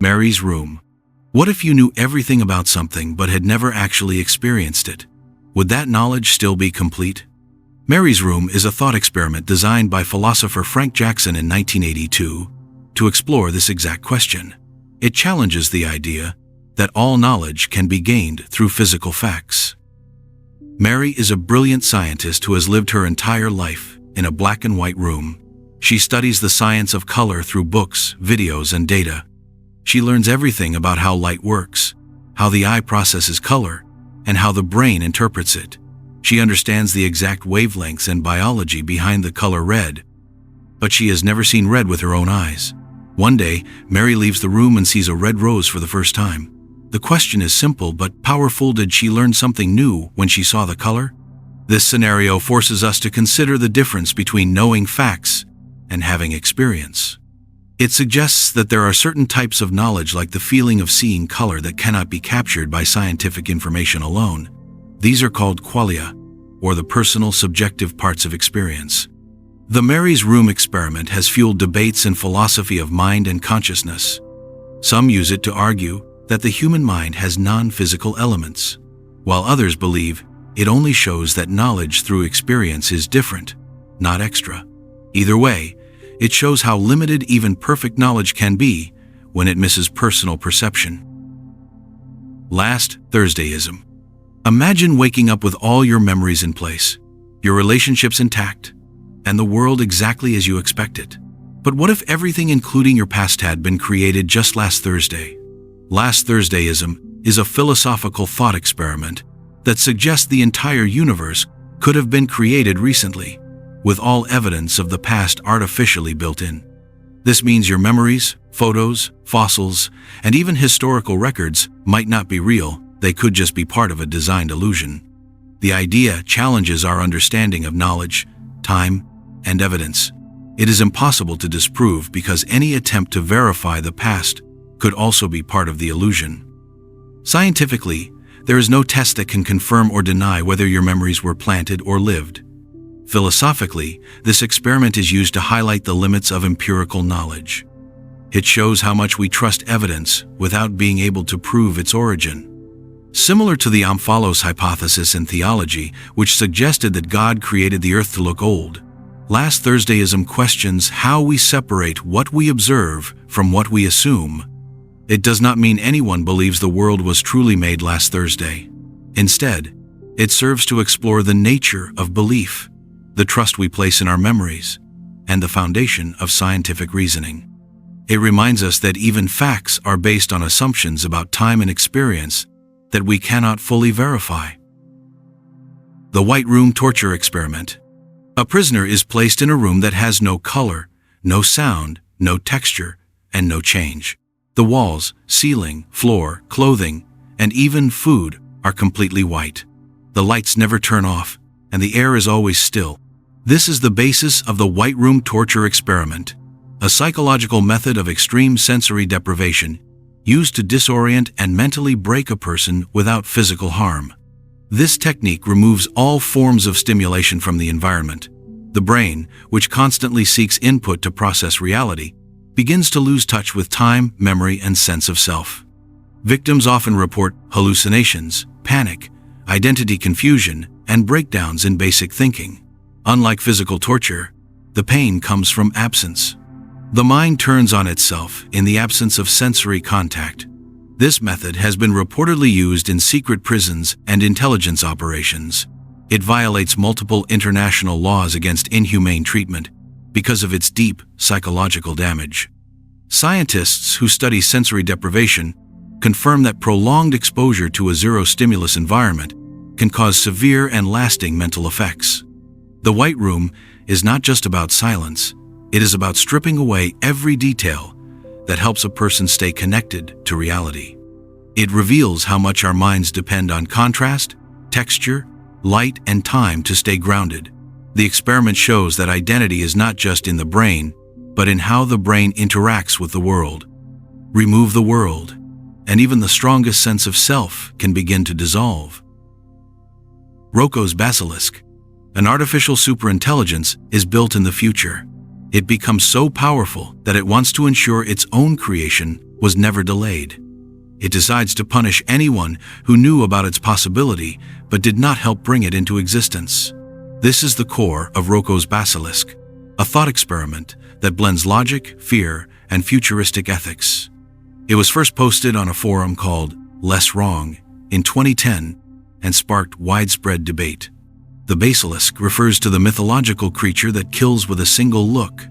Mary's room. What if you knew everything about something but had never actually experienced it? Would that knowledge still be complete? Mary's room is a thought experiment designed by philosopher Frank Jackson in 1982 to explore this exact question. It challenges the idea that all knowledge can be gained through physical facts. Mary is a brilliant scientist who has lived her entire life in a black and white room. She studies the science of color through books, videos, and data. She learns everything about how light works, how the eye processes color, and how the brain interprets it. She understands the exact wavelengths and biology behind the color red, but she has never seen red with her own eyes. One day, Mary leaves the room and sees a red rose for the first time. The question is simple but powerful: did she learn something new when she saw the color? This scenario forces us to consider the difference between knowing facts and having experience. It suggests that there are certain types of knowledge, like the feeling of seeing color, that cannot be captured by scientific information alone. These are called qualia, or the personal subjective parts of experience. The Mary's room experiment has fueled debates in philosophy of mind and consciousness. Some use it to argue that the human mind has non-physical elements, while others believe it only shows that knowledge through experience is different, not extra. Either way, it shows how limited even perfect knowledge can be when it misses personal perception. Last Thursdayism. Imagine waking up with all your memories in place, your relationships intact, and the world exactly as you expect it. But what if everything, including your past, had been created just last Thursday? Last Thursdayism is a philosophical thought experiment that suggests the entire universe could have been created recently, with all evidence of the past artificially built in. This means your memories, photos, fossils, and even historical records might not be real. They could just be part of a designed illusion. The idea challenges our understanding of knowledge, time, and evidence. It is impossible to disprove because any attempt to verify the past could also be part of the illusion. Scientifically, there is no test that can confirm or deny whether your memories were planted or lived. Philosophically, this experiment is used to highlight the limits of empirical knowledge. It shows how much we trust evidence without being able to prove its origin. Similar to the omphalos hypothesis in theology, which suggested that God created the earth to look old, Last Thursdayism questions how we separate what we observe from what we assume. It does not mean anyone believes the world was truly made last Thursday. Instead, it serves to explore the nature of belief, the trust we place in our memories, and the foundation of scientific reasoning. It reminds us that even facts are based on assumptions about time and experience that we cannot fully verify. The White Room Torture Experiment. A prisoner is placed in a room that has no color, no sound, no texture, and no change. The walls, ceiling, floor, clothing, and even food are completely white. The lights never turn off, and the air is always still. This is the basis of the White Room Torture Experiment, a psychological method of extreme sensory deprivation used to disorient and mentally break a person without physical harm. This technique removes all forms of stimulation from the environment. The brain, which constantly seeks input to process reality, begins to lose touch with time, memory, and sense of self. Victims often report hallucinations, panic, identity confusion, and breakdowns in basic thinking. Unlike physical torture, the pain comes from absence. The mind turns on itself in the absence of sensory contact. This method has been reportedly used in secret prisons and intelligence operations. It violates multiple international laws against inhumane treatment because of its deep psychological damage. Scientists who study sensory deprivation confirm that prolonged exposure to a zero-stimulus environment can cause severe and lasting mental effects. The White Room is not just about silence. It is about stripping away every detail that helps a person stay connected to reality. It reveals how much our minds depend on contrast, texture, light, and time to stay grounded. The experiment shows that identity is not just in the brain, but in how the brain interacts with the world. Remove the world, and even the strongest sense of self can begin to dissolve. Rocco's basilisk. An artificial superintelligence is built in the future. It becomes so powerful that it wants to ensure its own creation was never delayed. It decides to punish anyone who knew about its possibility but did not help bring it into existence. This is the core of Roko's basilisk, a thought experiment that blends logic, fear, and futuristic ethics. It was first posted on a forum called Less Wrong in 2010 and sparked widespread debate. The basilisk refers to the mythological creature that kills with a single look.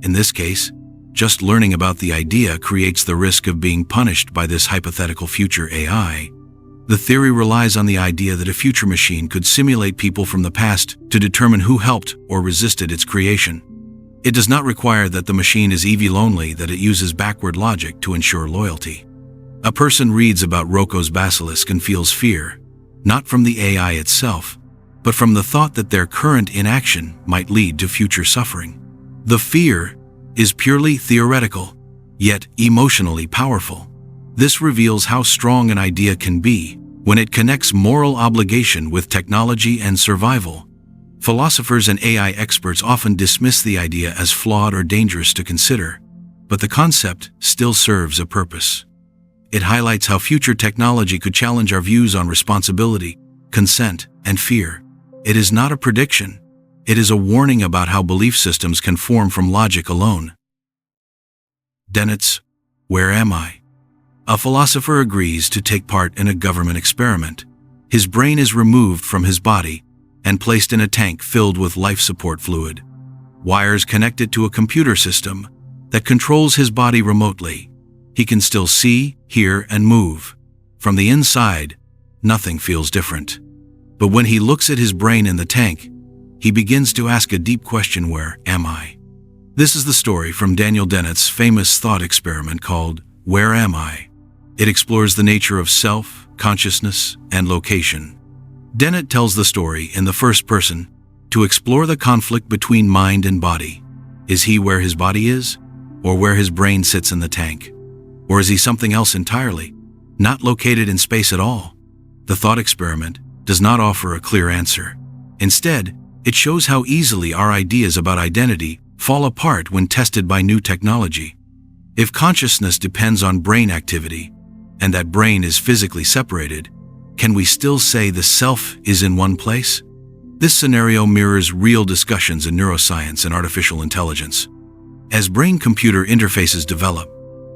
In this case, just learning about the idea creates the risk of being punished by this hypothetical future AI. The theory relies on the idea that a future machine could simulate people from the past to determine who helped or resisted its creation. It does not require that the machine is evil, only that it uses backward logic to ensure loyalty. A person reads about Roko's basilisk and feels fear, not from the AI itself, but from the thought that their current inaction might lead to future suffering. The fear is purely theoretical, yet emotionally powerful. This reveals how strong an idea can be when it connects moral obligation with technology and survival. Philosophers and AI experts often dismiss the idea as flawed or dangerous to consider, but the concept still serves a purpose. It highlights how future technology could challenge our views on responsibility, consent, and fear. It is not a prediction. It is a warning about how belief systems can form from logic alone. Dennett's Where Am I? A philosopher agrees to take part in a government experiment. His brain is removed from his body and placed in a tank filled with life support fluid. Wires connect it to a computer system that controls his body remotely. He can still see, hear, and move. From the inside, nothing feels different. But when he looks at his brain in the tank, he begins to ask a deep question: where am I? This is the story from Daniel Dennett's famous thought experiment called Where Am I? It explores the nature of self, consciousness, and location. Dennett tells the story in the first person to explore the conflict between mind and body. Is he where his body is, or where his brain sits in the tank? Or is he something else entirely, not located in space at all? The thought experiment does not offer a clear answer. Instead, it shows how easily our ideas about identity fall apart when tested by new technology. If consciousness depends on brain activity, and that brain is physically separated, can we still say the self is in one place? This scenario mirrors real discussions in neuroscience and artificial intelligence. As brain-computer interfaces develop,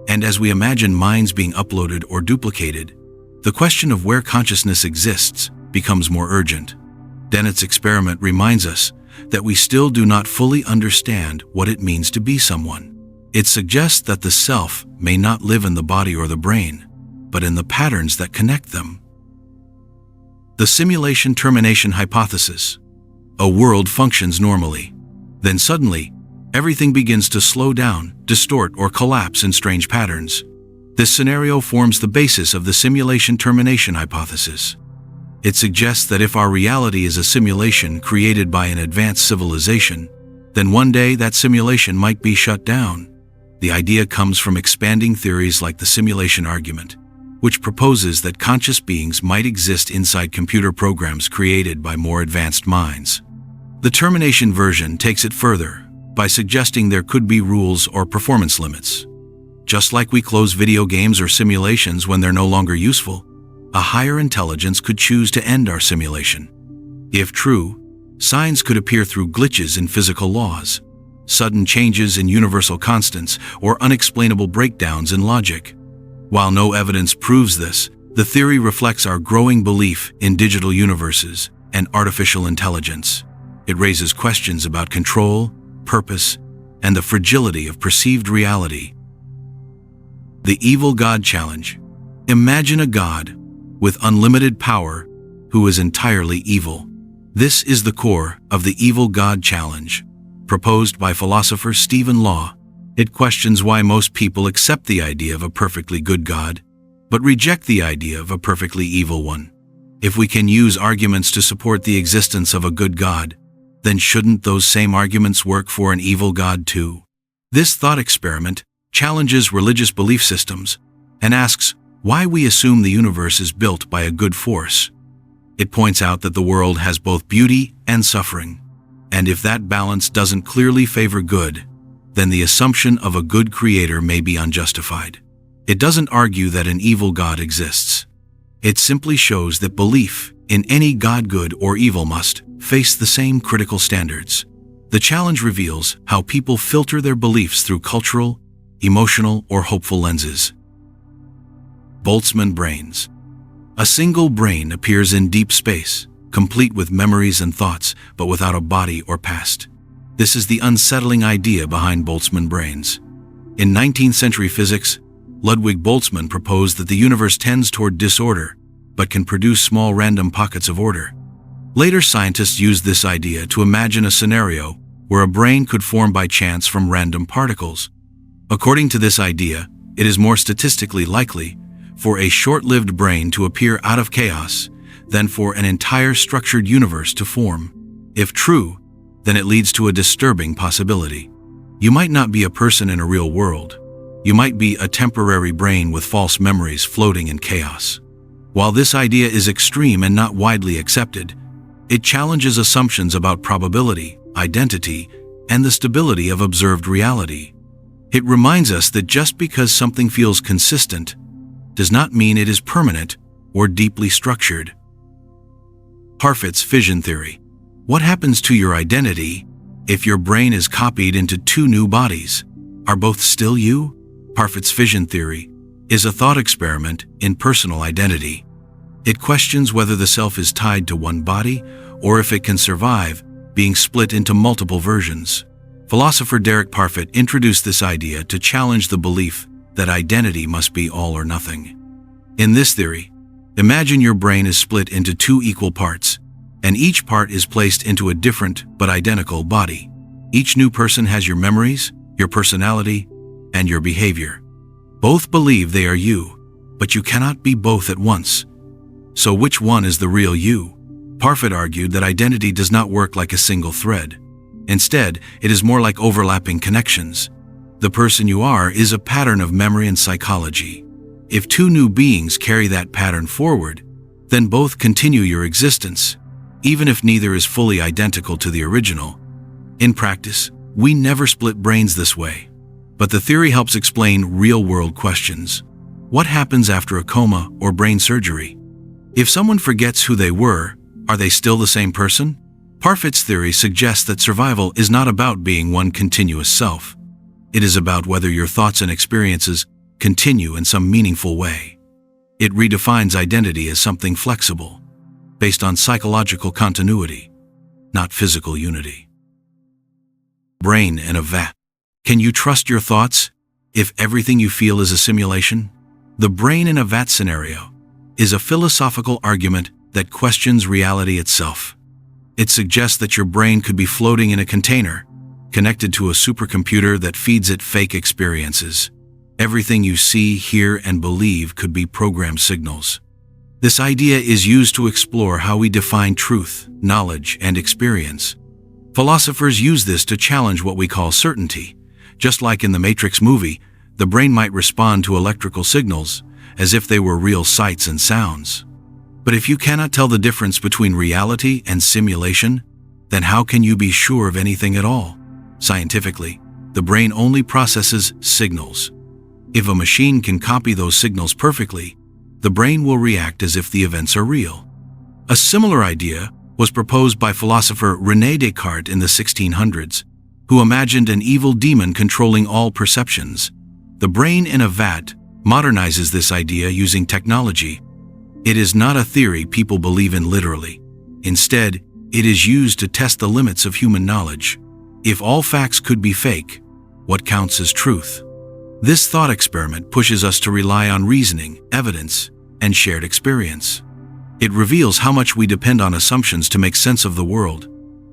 and as we imagine minds being uploaded or duplicated, the question of where consciousness exists becomes more urgent. Dennett's experiment reminds us that we still do not fully understand what it means to be someone. It suggests that the self may not live in the body or the brain, but in the patterns that connect them. The simulation termination hypothesis. A world functions normally. Then suddenly, everything begins to slow down, distort, or collapse in strange patterns. This scenario forms the basis of the simulation termination hypothesis. It suggests that if our reality is a simulation created by an advanced civilization, then one day that simulation might be shut down. The idea comes from expanding theories like the simulation argument, which proposes that conscious beings might exist inside computer programs created by more advanced minds. The termination version takes it further by suggesting there could be rules or performance limits. Just like we close video games or simulations when they're no longer useful, a higher intelligence could choose to end our simulation. If true, signs could appear through glitches in physical laws, sudden changes in universal constants, or unexplainable breakdowns in logic. While no evidence proves this, the theory reflects our growing belief in digital universes and artificial intelligence. It raises questions about control, purpose, and the fragility of perceived reality. The Evil God Challenge. Imagine a God with unlimited power who is entirely evil. This is the core of the Evil God Challenge, proposed by philosopher Stephen Law. It questions why most people accept the idea of a perfectly good God, but reject the idea of a perfectly evil one. If we can use arguments to support the existence of a good God, then shouldn't those same arguments work for an evil God too? This thought experiment challenges religious belief systems and asks why we assume the universe is built by a good force. It points out that the world has both beauty and suffering, and if that balance doesn't clearly favor good, then the assumption of a good creator may be unjustified. It doesn't argue that an evil God exists. It simply shows that belief in any God, good or evil, must face the same critical standards. The challenge reveals how people filter their beliefs through cultural, emotional, or hopeful lenses. Boltzmann brains. A single brain appears in deep space, complete with memories and thoughts, but without a body or past. This is the unsettling idea behind Boltzmann brains. In 19th century physics, Ludwig Boltzmann proposed that the universe tends toward disorder, but can produce small random pockets of order. Later scientists used this idea to imagine a scenario where a brain could form by chance from random particles. According to this idea, it is more statistically likely for a short-lived brain to appear out of chaos than for an entire structured universe to form. If true, then it leads to a disturbing possibility. You might not be a person in a real world. You might be a temporary brain with false memories floating in chaos. While this idea is extreme and not widely accepted, it challenges assumptions about probability, identity, and the stability of observed reality. It reminds us that just because something feels consistent does not mean it is permanent or deeply structured. Parfit's fission theory. What happens to your identity if your brain is copied into two new bodies? Are both still you? Parfit's fission theory is a thought experiment in personal identity. It questions whether the self is tied to one body or if it can survive being split into multiple versions. Philosopher Derek Parfit introduced this idea to challenge the belief that identity must be all or nothing. In this theory, imagine your brain is split into two equal parts, and each part is placed into a different but identical body. Each new person has your memories, your personality, and your behavior. Both believe they are you, but you cannot be both at once. So which one is the real you? Parfit argued that identity does not work like a single thread. Instead, it is more like overlapping connections. The person you are is a pattern of memory and psychology. If two new beings carry that pattern forward, then both continue your existence, even if neither is fully identical to the original. In practice, we never split brains this way. But the theory helps explain real-world questions. What happens after a coma or brain surgery? If someone forgets who they were, are they still the same person? Parfit's theory suggests that survival is not about being one continuous self. It is about whether your thoughts and experiences continue in some meaningful way. It redefines identity as something flexible, based on psychological continuity, not physical unity. Brain in a vat. Can you trust your thoughts if everything you feel is a simulation? The brain in a vat scenario is a philosophical argument that questions reality itself. It suggests that your brain could be floating in a container, connected to a supercomputer that feeds it fake experiences. Everything you see, hear, and believe could be programmed signals. This idea is used to explore how we define truth, knowledge, and experience. Philosophers use this to challenge what we call certainty. Just like in the Matrix movie, the brain might respond to electrical signals as if they were real sights and sounds. But if you cannot tell the difference between reality and simulation, then how can you be sure of anything at all? Scientifically, the brain only processes signals. If a machine can copy those signals perfectly, the brain will react as if the events are real. A similar idea was proposed by philosopher René Descartes in the 1600s, who imagined an evil demon controlling all perceptions. The brain in a vat modernizes this idea using technology. It is not a theory people believe in literally. Instead, it is used to test the limits of human knowledge. If all facts could be fake, what counts as truth? This thought experiment pushes us to rely on reasoning, evidence, and shared experience. It reveals how much we depend on assumptions to make sense of the world,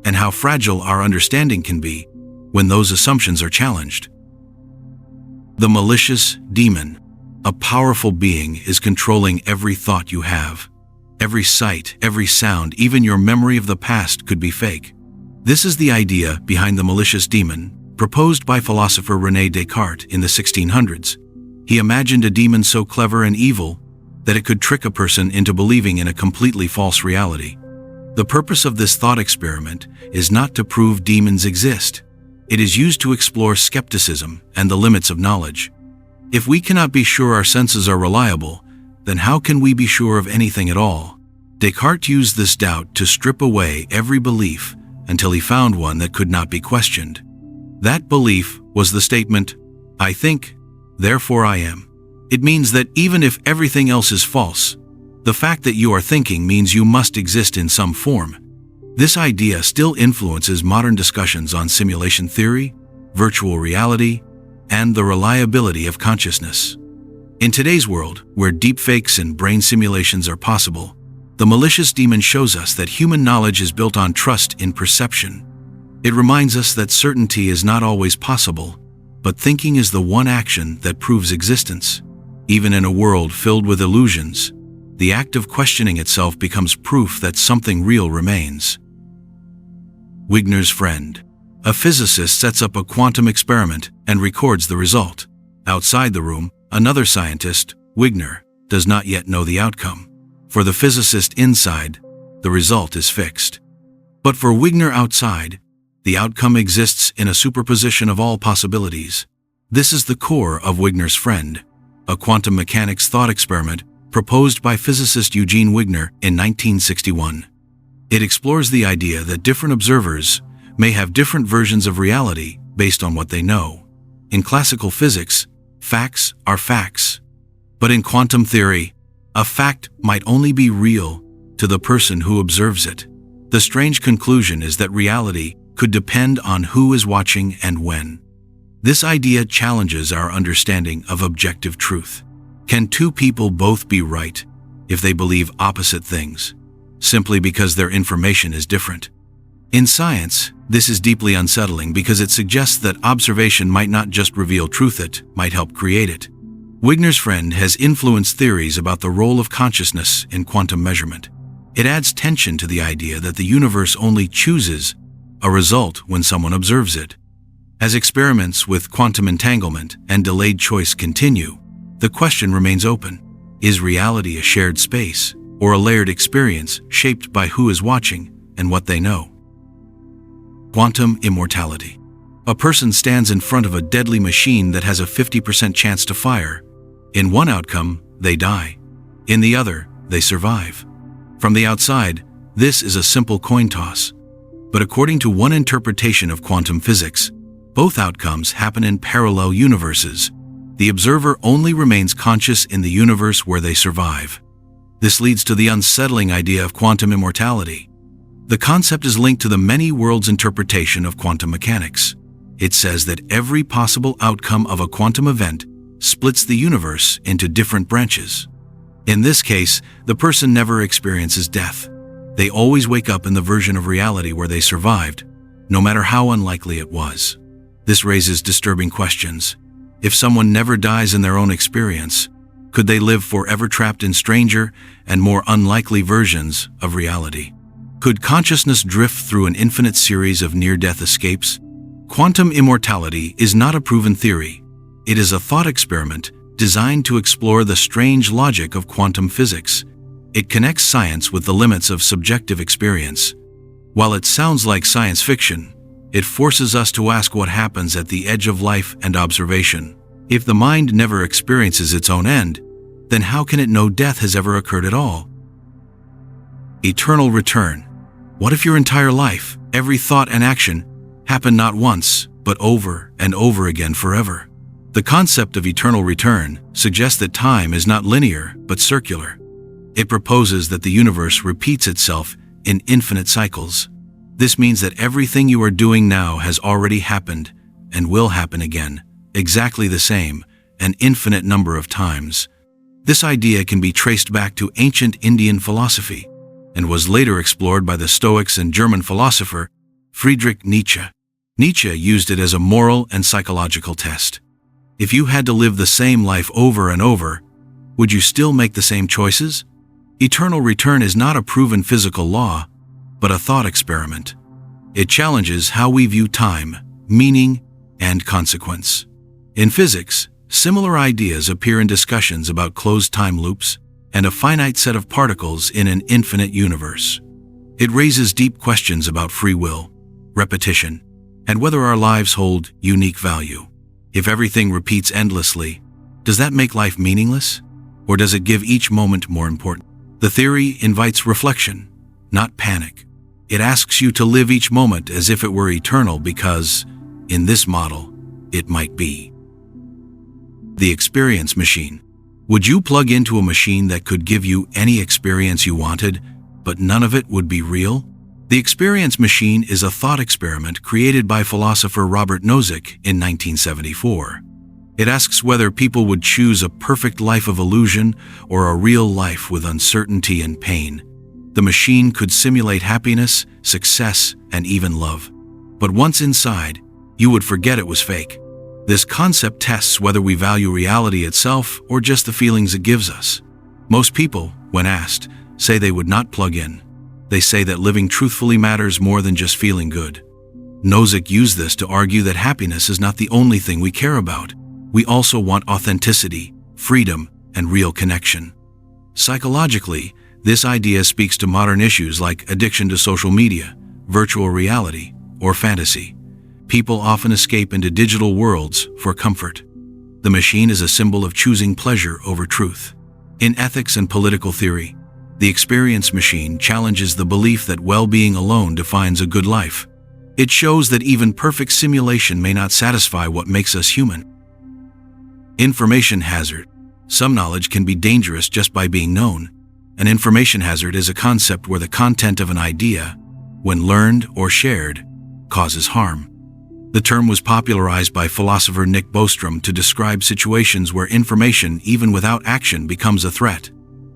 and how fragile our understanding can be when those assumptions are challenged. The malicious demon. A powerful being is controlling every thought you have. Every sight, every sound, even your memory of the past could be fake. This is the idea behind the malicious demon, proposed by philosopher René Descartes in the 1600s. He imagined a demon so clever and evil that it could trick a person into believing in a completely false reality. The purpose of this thought experiment is not to prove demons exist. It is used to explore skepticism and the limits of knowledge. If we cannot be sure our senses are reliable, then how can we be sure of anything at all? Descartes used this doubt to strip away every belief until he found one that could not be questioned. That belief was the statement, "I think, therefore I am." It means that even if everything else is false, the fact that you are thinking means you must exist in some form. This idea still influences modern discussions on simulation theory, virtual reality, and the reliability of consciousness. In today's world, where deepfakes and brain simulations are possible, the malicious demon shows us that human knowledge is built on trust in perception. It reminds us that certainty is not always possible, but thinking is the one action that proves existence. Even in a world filled with illusions, the act of questioning itself becomes proof that something real remains. Wigner's friend. A physicist sets up a quantum experiment and records the result. Outside the room, another scientist, Wigner, does not yet know the outcome. For the physicist inside, the result is fixed. But for Wigner outside, the outcome exists in a superposition of all possibilities. This is the core of Wigner's friend, a quantum mechanics thought experiment proposed by physicist Eugene Wigner in 1961. It explores the idea that different observers may have different versions of reality based on what they know. In classical physics, facts are facts. But in quantum theory, a fact might only be real to the person who observes it. The strange conclusion is that reality could depend on who is watching and when. This idea challenges our understanding of objective truth. Can two people both be right if they believe opposite things, simply because their information is different? In science, this is deeply unsettling because it suggests that observation might not just reveal truth, it might help create it. Wigner's friend has influenced theories about the role of consciousness in quantum measurement. It adds tension to the idea that the universe only chooses a result when someone observes it. As experiments with quantum entanglement and delayed choice continue, the question remains open. Is reality a shared space, or a layered experience shaped by who is watching and what they know? Quantum immortality. A person stands in front of a deadly machine that has a 50% chance to fire. In one outcome, they die. In the other, they survive. From the outside, this is a simple coin toss. But according to one interpretation of quantum physics, both outcomes happen in parallel universes. The observer only remains conscious in the universe where they survive. This leads to the unsettling idea of quantum immortality. The concept is linked to the many worlds interpretation of quantum mechanics. It says that every possible outcome of a quantum event splits the universe into different branches. In this case, the person never experiences death. They always wake up in the version of reality where they survived, no matter how unlikely it was. This raises disturbing questions. If someone never dies in their own experience, could they live forever trapped in stranger and more unlikely versions of reality? Could consciousness drift through an infinite series of near-death escapes? Quantum immortality is not a proven theory. It is a thought experiment designed to explore the strange logic of quantum physics. It connects science with the limits of subjective experience. While it sounds like science fiction, it forces us to ask what happens at the edge of life and observation. If the mind never experiences its own end, then how can it know death has ever occurred at all? Eternal return. What if your entire life, every thought and action, happen not once, but over and over again forever? The concept of eternal return suggests that time is not linear, but circular. It proposes that the universe repeats itself in infinite cycles. This means that everything you are doing now has already happened and will happen again, exactly the same, an infinite number of times. This idea can be traced back to ancient Indian philosophy and was later explored by the Stoics and German philosopher Friedrich Nietzsche. Nietzsche used it as a moral and psychological test. If you had to live the same life over and over, would you still make the same choices? Eternal return is not a proven physical law, but a thought experiment. It challenges how we view time, meaning, and consequence. In physics, similar ideas appear in discussions about closed time loops and a finite set of particles in an infinite universe. It raises deep questions about free will, repetition, and whether our lives hold unique value. If everything repeats endlessly, does that make life meaningless? Or does it give each moment more important? The theory invites reflection, not panic. It asks you to live each moment as if it were eternal because, in this model, it might be. The experience machine. Would you plug into a machine that could give you any experience you wanted, but none of it would be real? The experience machine is a thought experiment created by philosopher Robert Nozick in 1974. It asks whether people would choose a perfect life of illusion or a real life with uncertainty and pain. The machine could simulate happiness, success, and even love. But once inside, you would forget it was fake. This concept tests whether we value reality itself or just the feelings it gives us. Most people, when asked, say they would not plug in. They say that living truthfully matters more than just feeling good. Nozick used this to argue that happiness is not the only thing we care about. We also want authenticity, freedom, and real connection. Psychologically, this idea speaks to modern issues like addiction to social media, virtual reality, or fantasy. People often escape into digital worlds for comfort. The machine is a symbol of choosing pleasure over truth. In ethics and political theory, the experience machine challenges the belief that well-being alone defines a good life. It shows that even perfect simulation may not satisfy what makes us human. Information hazard. Some knowledge can be dangerous just by being known. An information hazard is a concept where the content of an idea, when learned or shared, causes harm. The term was popularized by philosopher Nick Bostrom to describe situations where information, even without action, becomes a threat.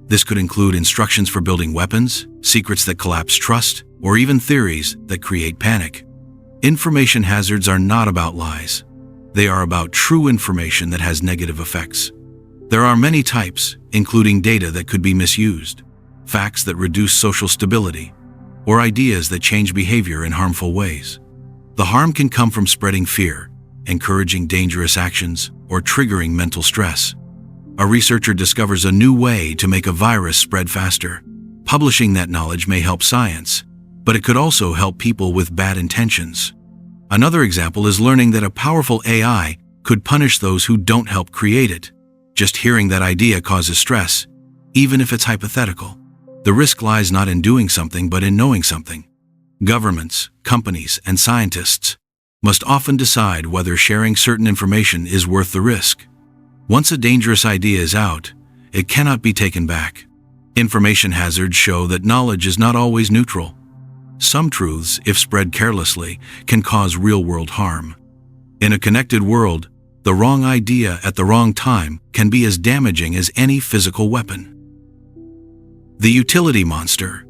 This could include instructions for building weapons, secrets that collapse trust, or even theories that create panic. Information hazards are not about lies. They are about true information that has negative effects. There are many types, including data that could be misused, facts that reduce social stability, or ideas that change behavior in harmful ways. The harm can come from spreading fear, encouraging dangerous actions, or triggering mental stress. A researcher discovers a new way to make a virus spread faster. Publishing that knowledge may help science, but it could also help people with bad intentions. Another example is learning that a powerful AI could punish those who don't help create it. Just hearing that idea causes stress, even if it's hypothetical. The risk lies not in doing something but in knowing something. Governments, companies, and scientists must often decide whether sharing certain information is worth the risk. Once a dangerous idea is out, it cannot be taken back. Information hazards show that knowledge is not always neutral. Some truths, if spread carelessly, can cause real-world harm. In a connected world, the wrong idea at the wrong time can be as damaging as any physical weapon. The utility monster,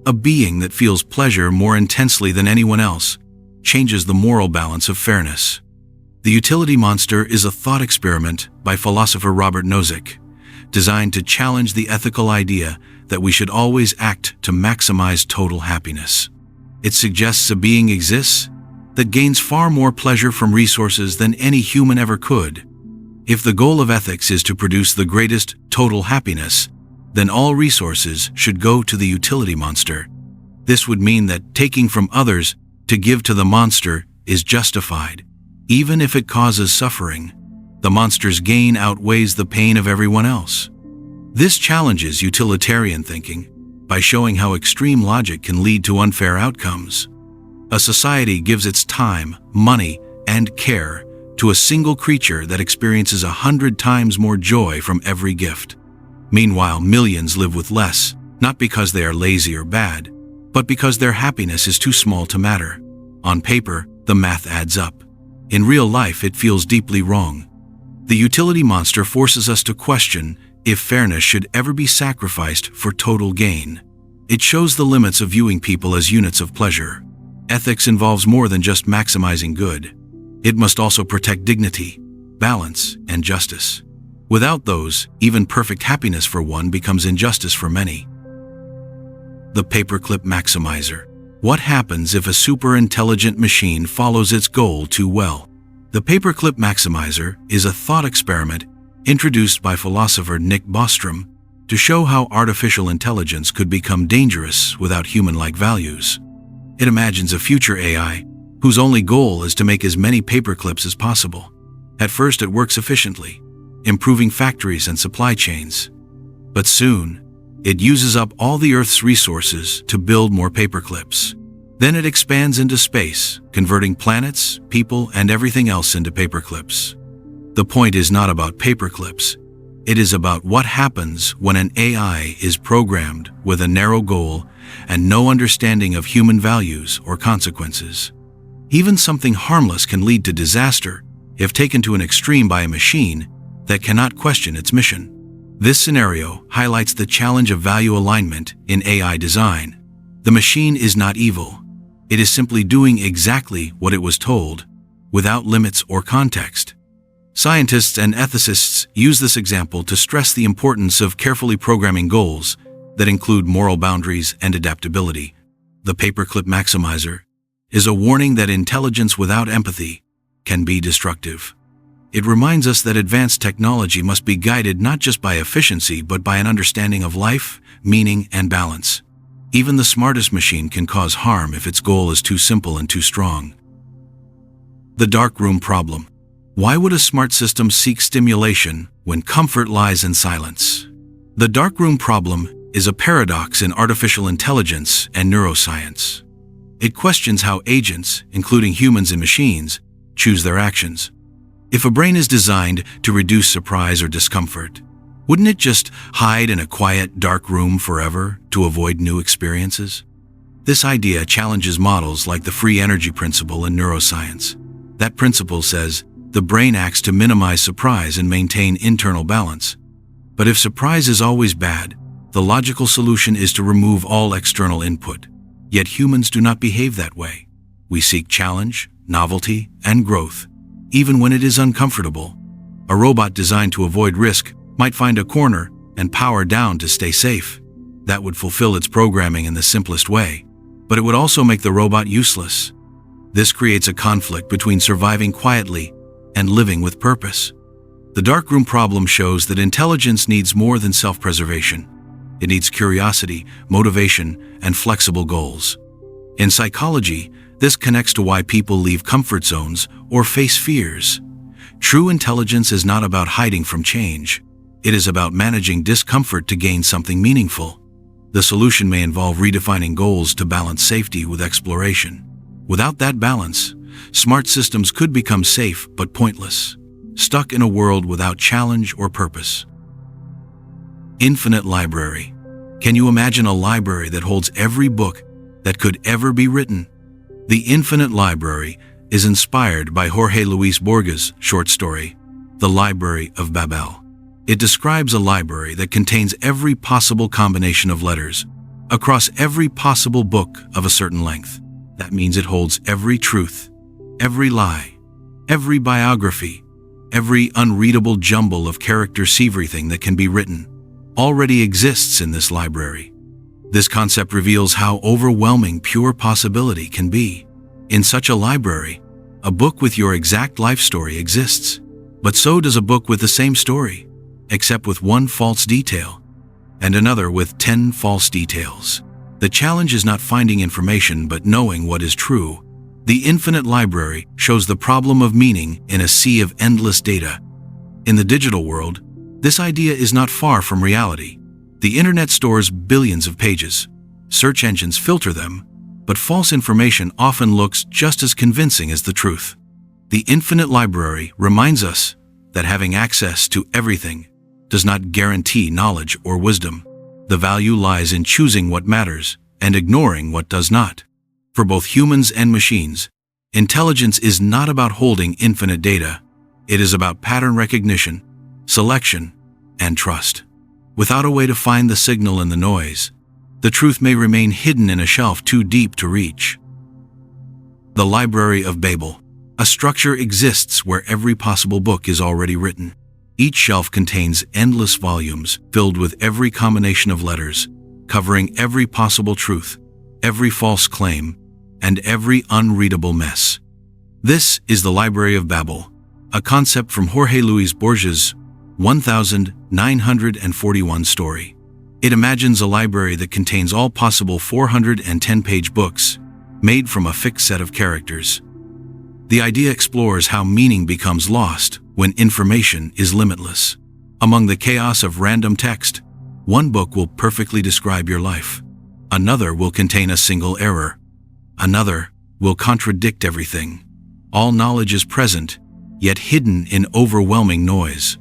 a being that feels pleasure more intensely than anyone else, changes the moral balance of fairness. The utility monster is a thought experiment by philosopher Robert Nozick, designed to challenge the ethical idea that we should always act to maximize total happiness. It suggests a being exists that gains far more pleasure from resources than any human ever could. If the goal of ethics is to produce the greatest total happiness, then all resources should go to the utility monster. This would mean that taking from others to give to the monster is justified, even if it causes suffering. The monster's gain outweighs the pain of everyone else. This challenges utilitarian thinking by showing how extreme logic can lead to unfair outcomes. A society gives its time, money, and care to a single creature that experiences 100 times more joy from every gift. Meanwhile, millions live with less, not because they are lazy or bad, but because their happiness is too small to matter. On paper, the math adds up. In real life, it feels deeply wrong. The utility monster forces us to question if fairness should ever be sacrificed for total gain. It shows the limits of viewing people as units of pleasure. Ethics involves more than just maximizing good. It must also protect dignity, balance, and justice. Without those, even perfect happiness for one becomes injustice for many. The paperclip maximizer. What happens if a super-intelligent machine follows its goal too well? The paperclip maximizer is a thought experiment introduced by philosopher Nick Bostrom to show how artificial intelligence could become dangerous without human-like values. It imagines a future AI whose only goal is to make as many paperclips as possible. At first it works efficiently, improving factories and supply chains. But soon, it uses up all the Earth's resources to build more paperclips. Then it expands into space, converting planets, people, and everything else into paperclips. The point is not about paperclips. It is about what happens when an AI is programmed with a narrow goal and no understanding of human values or consequences. Even something harmless can lead to disaster if taken to an extreme by a machine that cannot question its mission. This scenario highlights the challenge of value alignment in AI design. The machine is not evil. It is simply doing exactly what it was told, without limits or context. Scientists and ethicists use this example to stress the importance of carefully programming goals that include moral boundaries and adaptability. The paperclip maximizer is a warning that intelligence without empathy can be destructive. It reminds us that advanced technology must be guided not just by efficiency but by an understanding of life, meaning, and balance. Even the smartest machine can cause harm if its goal is too simple and too strong. The darkroom problem. Why would a smart system seek stimulation when comfort lies in silence? The darkroom problem is a paradox in artificial intelligence and neuroscience. It questions how agents, including humans and machines, choose their actions. If a brain is designed to reduce surprise or discomfort, wouldn't it just hide in a quiet, dark room forever to avoid new experiences? This idea challenges models like the free energy principle in neuroscience. That principle says the brain acts to minimize surprise and maintain internal balance. But if surprise is always bad, the logical solution is to remove all external input. Yet humans do not behave that way. We seek challenge, novelty, and growth, even when it is uncomfortable. A robot designed to avoid risk might find a corner and power down to stay safe. That would fulfill its programming in the simplest way, but it would also make the robot useless. This creates a conflict between surviving quietly and living with purpose. The darkroom problem shows that intelligence needs more than self-preservation. It needs curiosity, motivation, and flexible goals. In psychology, this connects to why people leave comfort zones or face fears. True intelligence is not about hiding from change. It is about managing discomfort to gain something meaningful. The solution may involve redefining goals to balance safety with exploration. Without that balance, smart systems could become safe but pointless, stuck in a world without challenge or purpose. Infinite library. Can you imagine a library that holds every book that could ever be written? The Infinite Library is inspired by Jorge Luis Borges' short story, The Library of Babel. It describes a library that contains every possible combination of letters across every possible book of a certain length. That means it holds every truth, every lie, every biography, every unreadable jumble of characters. Everything that can be written already exists in this library. This concept reveals how overwhelming pure possibility can be. In such a library, a book with your exact life story exists, but so does a book with the same story, except with one false detail, and another with 10 false details. The challenge is not finding information but knowing what is true. The Infinite Library shows the problem of meaning in a sea of endless data. In the digital world, this idea is not far from reality. The internet stores billions of pages. Search engines filter them, but false information often looks just as convincing as the truth. The Infinite Library reminds us that having access to everything does not guarantee knowledge or wisdom. The value lies in choosing what matters and ignoring what does not. For both humans and machines, intelligence is not about holding infinite data. It is about pattern recognition, selection, and trust. Without a way to find the signal in the noise, the truth may remain hidden in a shelf too deep to reach. The Library of Babel. A structure exists where every possible book is already written. Each shelf contains endless volumes filled with every combination of letters, covering every possible truth, every false claim, and every unreadable mess. This is the Library of Babel, a concept from Jorge Luis Borges' 1941 story. It imagines a library that contains all possible 410-page books, made from a fixed set of characters. The idea explores how meaning becomes lost when information is limitless. Among the chaos of random text, one book will perfectly describe your life. Another will contain a single error. Another will contradict everything. All knowledge is present, yet hidden in overwhelming noise.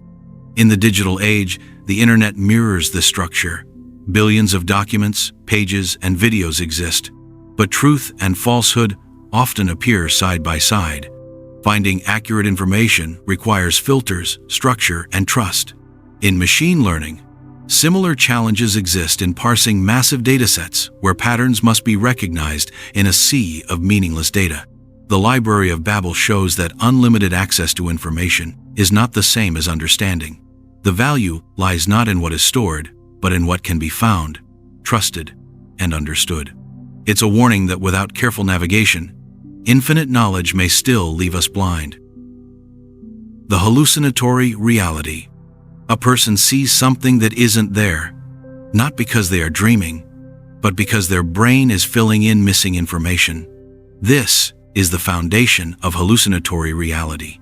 In the digital age, the internet mirrors this structure. Billions of documents, pages, and videos exist, but truth and falsehood often appear side by side. Finding accurate information requires filters, structure, and trust. In machine learning, similar challenges exist in parsing massive datasets where patterns must be recognized in a sea of meaningless data. The Library of Babel shows that unlimited access to information is not the same as understanding. The value lies not in what is stored, but in what can be found, trusted, and understood. It's a warning that without careful navigation, infinite knowledge may still leave us blind. The hallucinatory reality. A person sees something that isn't there, not because they are dreaming, but because their brain is filling in missing information. This is the foundation of hallucinatory reality.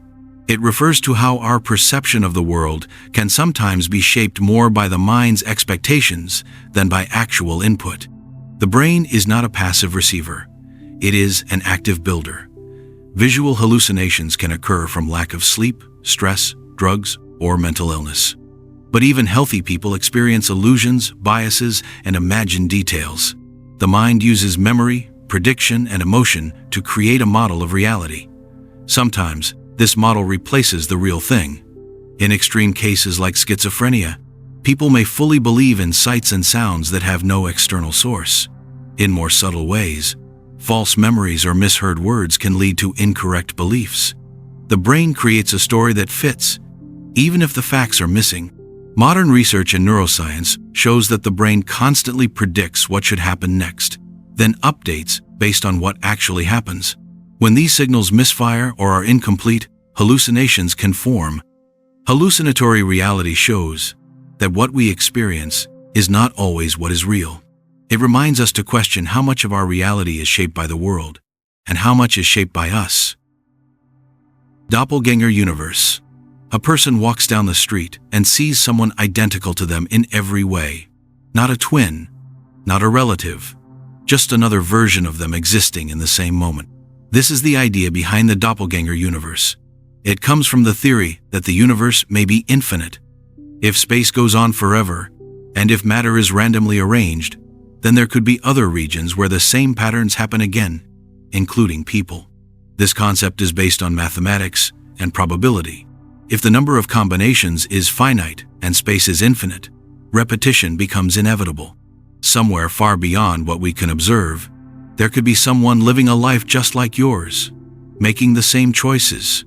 It refers to how our perception of the world can sometimes be shaped more by the mind's expectations than by actual input. The brain is not a passive receiver. It is an active builder. Visual hallucinations can occur from lack of sleep, stress, drugs, or mental illness. But even healthy people experience illusions, biases, and imagined details. The mind uses memory, prediction, and emotion to create a model of reality. Sometimes, this model replaces the real thing. In extreme cases like schizophrenia, people may fully believe in sights and sounds that have no external source. In more subtle ways, false memories or misheard words can lead to incorrect beliefs. The brain creates a story that fits, even if the facts are missing. Modern research in neuroscience shows that the brain constantly predicts what should happen next, then updates based on what actually happens. When these signals misfire or are incomplete, hallucinations can form. Hallucinatory reality shows that what we experience is not always what is real. It reminds us to question how much of our reality is shaped by the world and how much is shaped by us. Doppelganger universe. A person walks down the street and sees someone identical to them in every way. Not a twin, not a relative, just another version of them existing in the same moment. This is the idea behind the doppelganger universe. It comes from the theory that the universe may be infinite. If space goes on forever, and if matter is randomly arranged, then there could be other regions where the same patterns happen again, including people. This concept is based on mathematics and probability. If the number of combinations is finite and space is infinite, repetition becomes inevitable. Somewhere far beyond what we can observe, there could be someone living a life just like yours, making the same choices,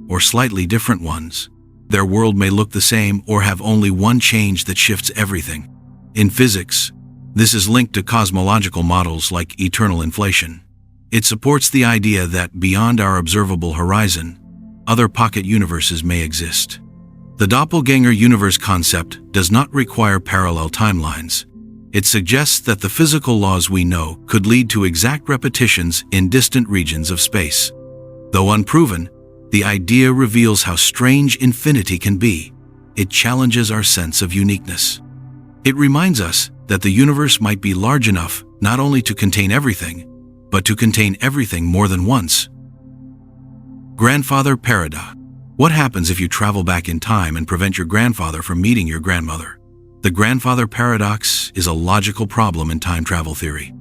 or slightly different ones. Their world may look the same or have only one change that shifts everything. In physics, this is linked to cosmological models like eternal inflation. It supports the idea that beyond our observable horizon, other pocket universes may exist. The doppelganger universe concept does not require parallel timelines. It suggests that the physical laws we know could lead to exact repetitions in distant regions of space. Though unproven, the idea reveals how strange infinity can be. It challenges our sense of uniqueness. It reminds us that the universe might be large enough not only to contain everything, but to contain everything more than once. Grandfather paradox. What happens if you travel back in time and prevent your grandfather from meeting your grandmother? The grandfather paradox is a logical problem in time travel theory.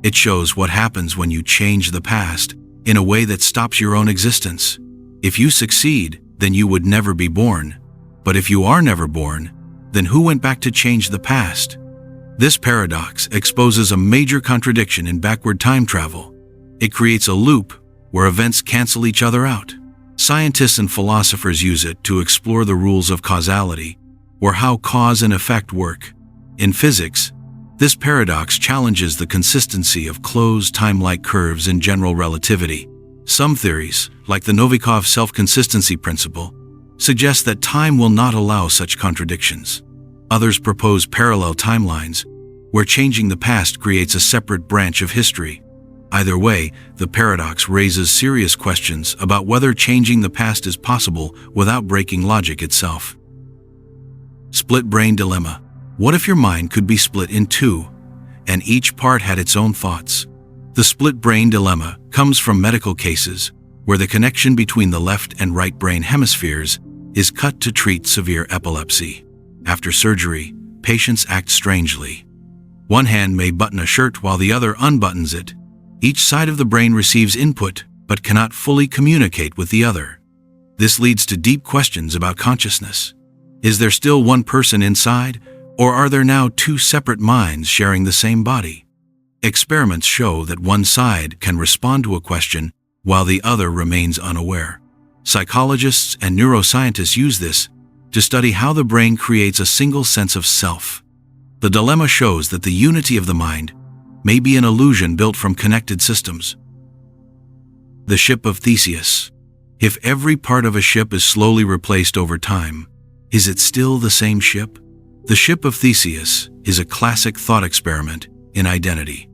It shows what happens when you change the past in a way that stops your own existence. If you succeed, then you would never be born. But if you are never born, then who went back to change the past? This paradox exposes a major contradiction in backward time travel. It creates a loop where events cancel each other out. Scientists and philosophers use it to explore the rules of causality, or how cause and effect work. In physics, this paradox challenges the consistency of closed time-like curves in general relativity. Some theories, like the Novikov self-consistency principle, suggest that time will not allow such contradictions. Others propose parallel timelines, where changing the past creates a separate branch of history. Either way, the paradox raises serious questions about whether changing the past is possible without breaking logic itself. Split brain dilemma. What if your mind could be split in two, and each part had its own thoughts? The split brain dilemma comes from medical cases where the connection between the left and right brain hemispheres is cut to treat severe epilepsy. After surgery, patients act strangely. One hand may button a shirt while the other unbuttons it. Each side of the brain receives input but cannot fully communicate with the other. This leads to deep questions about consciousness. Is there still one person inside, or are there now two separate minds sharing the same body? Experiments show that one side can respond to a question while the other remains unaware. Psychologists and neuroscientists use this to study how the brain creates a single sense of self. The dilemma shows that the unity of the mind may be an illusion built from connected systems. The ship of Theseus. If every part of a ship is slowly replaced over time, is it still the same ship? The ship of Theseus is a classic thought experiment in identity.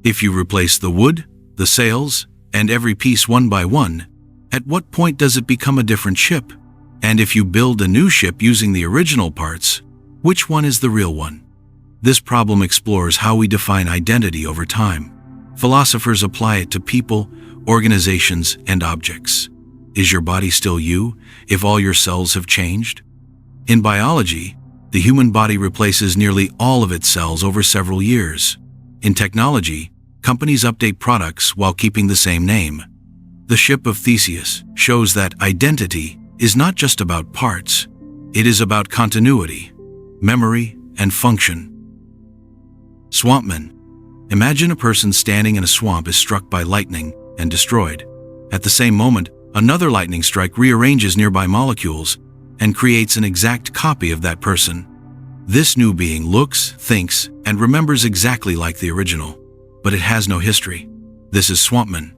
If you replace the wood, the sails, and every piece one by one, at what point does it become a different ship? And if you build a new ship using the original parts, which one is the real one? This problem explores how we define identity over time. Philosophers apply it to people, organizations, and objects. Is your body still you if all your cells have changed? In biology, the human body replaces nearly all of its cells over several years. In technology, companies update products while keeping the same name. The ship of Theseus shows that identity is not just about parts, it is about continuity, memory, and function. Swampman. Imagine a person standing in a swamp is struck by lightning and destroyed. At the same moment, another lightning strike rearranges nearby molecules and creates an exact copy of that person. This new being looks, thinks, and remembers exactly like the original, but it has no history. This is Swampman.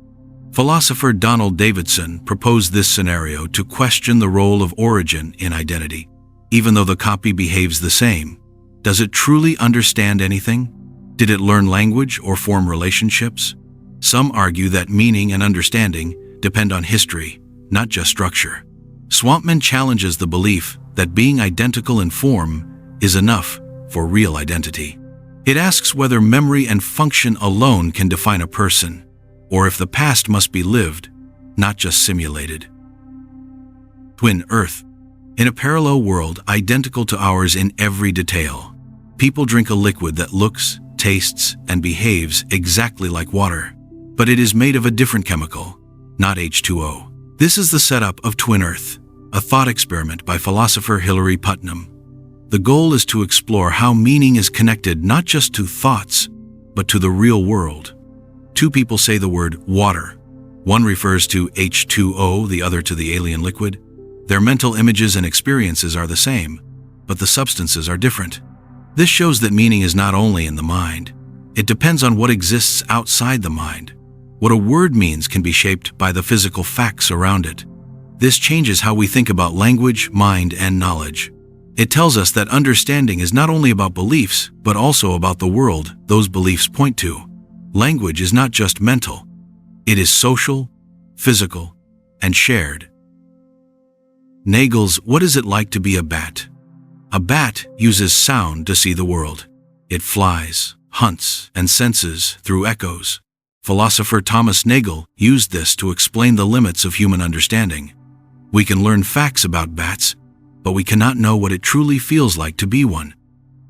Philosopher Donald Davidson proposed this scenario to question the role of origin in identity. Even though the copy behaves the same, does it truly understand anything? Did it learn language or form relationships? Some argue that meaning and understanding depend on history, not just structure. Swampman challenges the belief that being identical in form is enough for real identity. It asks whether memory and function alone can define a person, or if the past must be lived, not just simulated. Twin Earth. In a parallel world identical to ours in every detail, people drink a liquid that looks, tastes, and behaves exactly like water, but it is made of a different chemical, not H2O. This is the setup of Twin Earth, a thought experiment by philosopher Hilary Putnam. The goal is to explore how meaning is connected not just to thoughts, but to the real world. Two people say the word water. One refers to H2O, the other to the alien liquid. Their mental images and experiences are the same, but the substances are different. This shows that meaning is not only in the mind. It depends on what exists outside the mind. What a word means can be shaped by the physical facts around it. This changes how we think about language, mind, and knowledge. It tells us that understanding is not only about beliefs, but also about the world those beliefs point to. Language is not just mental. It is social, physical, and shared. Nagel's What is it like to be a bat? A bat uses sound to see the world. It flies, hunts, and senses through echoes. Philosopher Thomas Nagel used this to explain the limits of human understanding. We can learn facts about bats, but we cannot know what it truly feels like to be one.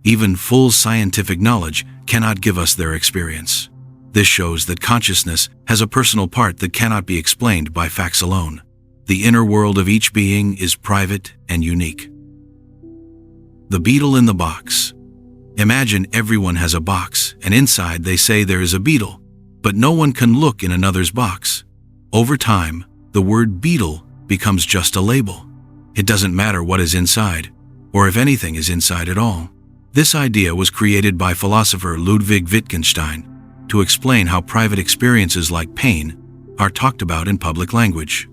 Even full scientific knowledge cannot give us their experience. This shows that consciousness has a personal part that cannot be explained by facts alone. The inner world of each being is private and unique. The beetle in the box. Imagine everyone has a box, and inside they say there is a beetle, but no one can look in another's box. Over time, the word beetle becomes just a label. It doesn't matter what is inside, or if anything is inside at all. This idea was created by philosopher Ludwig Wittgenstein to explain how private experiences like pain are talked about in public language.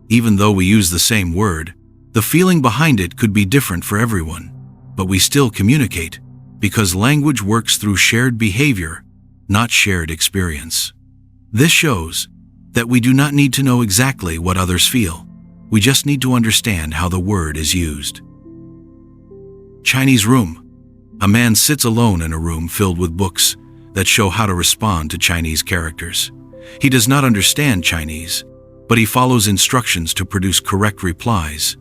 Even though we use the same word, the feeling behind it could be different for everyone, but we still communicate because language works through shared behavior, not shared experience. This shows that we do not need to know exactly what others feel. We just need to understand how the word is used. Chinese room. A man sits alone in a room filled with books that show how to respond to Chinese characters. He does not understand Chinese, but he follows instructions to produce correct replies.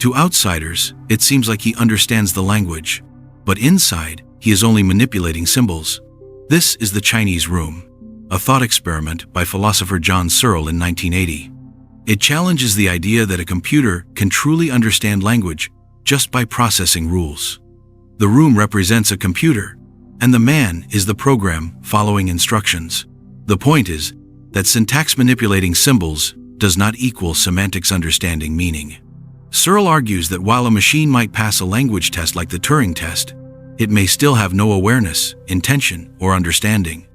To outsiders, it seems like he understands the language, but inside, he is only manipulating symbols. This is the Chinese room, a thought experiment by philosopher John Searle in 1980. It challenges the idea that a computer can truly understand language just by processing rules. The room represents a computer, and the man is the program following instructions. The point is that syntax manipulating symbols does not equal semantics understanding meaning. Searle argues that while a machine might pass a language test like the Turing test, it may still have no awareness, intention, or understanding.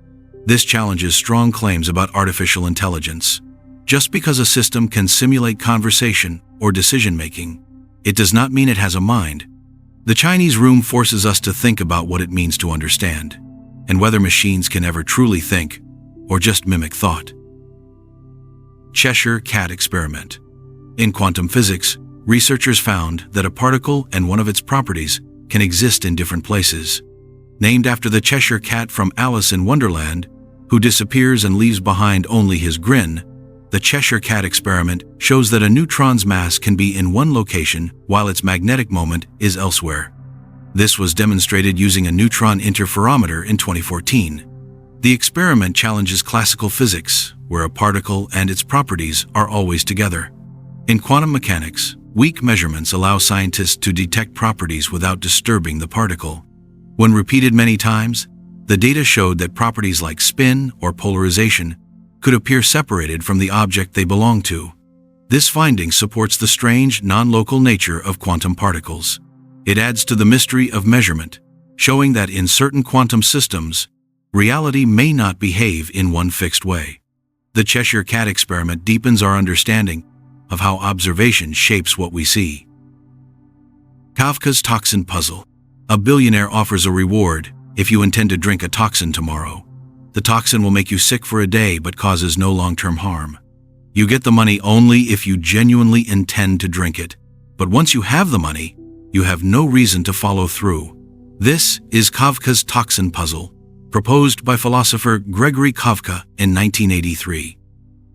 This challenges strong claims about artificial intelligence. Just because a system can simulate conversation or decision-making, it does not mean it has a mind. The Chinese room forces us to think about what it means to understand, and whether machines can ever truly think, or just mimic thought. Cheshire Cat experiment. In quantum physics, researchers found that a particle and one of its properties can exist in different places. Named after the Cheshire Cat from Alice in Wonderland, who disappears and leaves behind only his grin, the Cheshire Cat experiment shows that a neutron's mass can be in one location while its magnetic moment is elsewhere. This was demonstrated using a neutron interferometer in 2014. The experiment challenges classical physics, where a particle and its properties are always together. In quantum mechanics, weak measurements allow scientists to detect properties without disturbing the particle. When repeated many times, the data showed that properties like spin or polarization could appear separated from the object they belong to. This finding supports the strange, non-local nature of quantum particles. It adds to the mystery of measurement, showing that in certain quantum systems, reality may not behave in one fixed way. The Cheshire Cat experiment deepens our understanding of how observation shapes what we see. Kafka's toxin puzzle. A billionaire offers a reward if you intend to drink a toxin tomorrow. The toxin will make you sick for a day but causes no long-term harm. You get the money only if you genuinely intend to drink it. But once you have the money, you have no reason to follow through. This is Kafka's toxin puzzle, proposed by philosopher Gregory Kafka in 1983.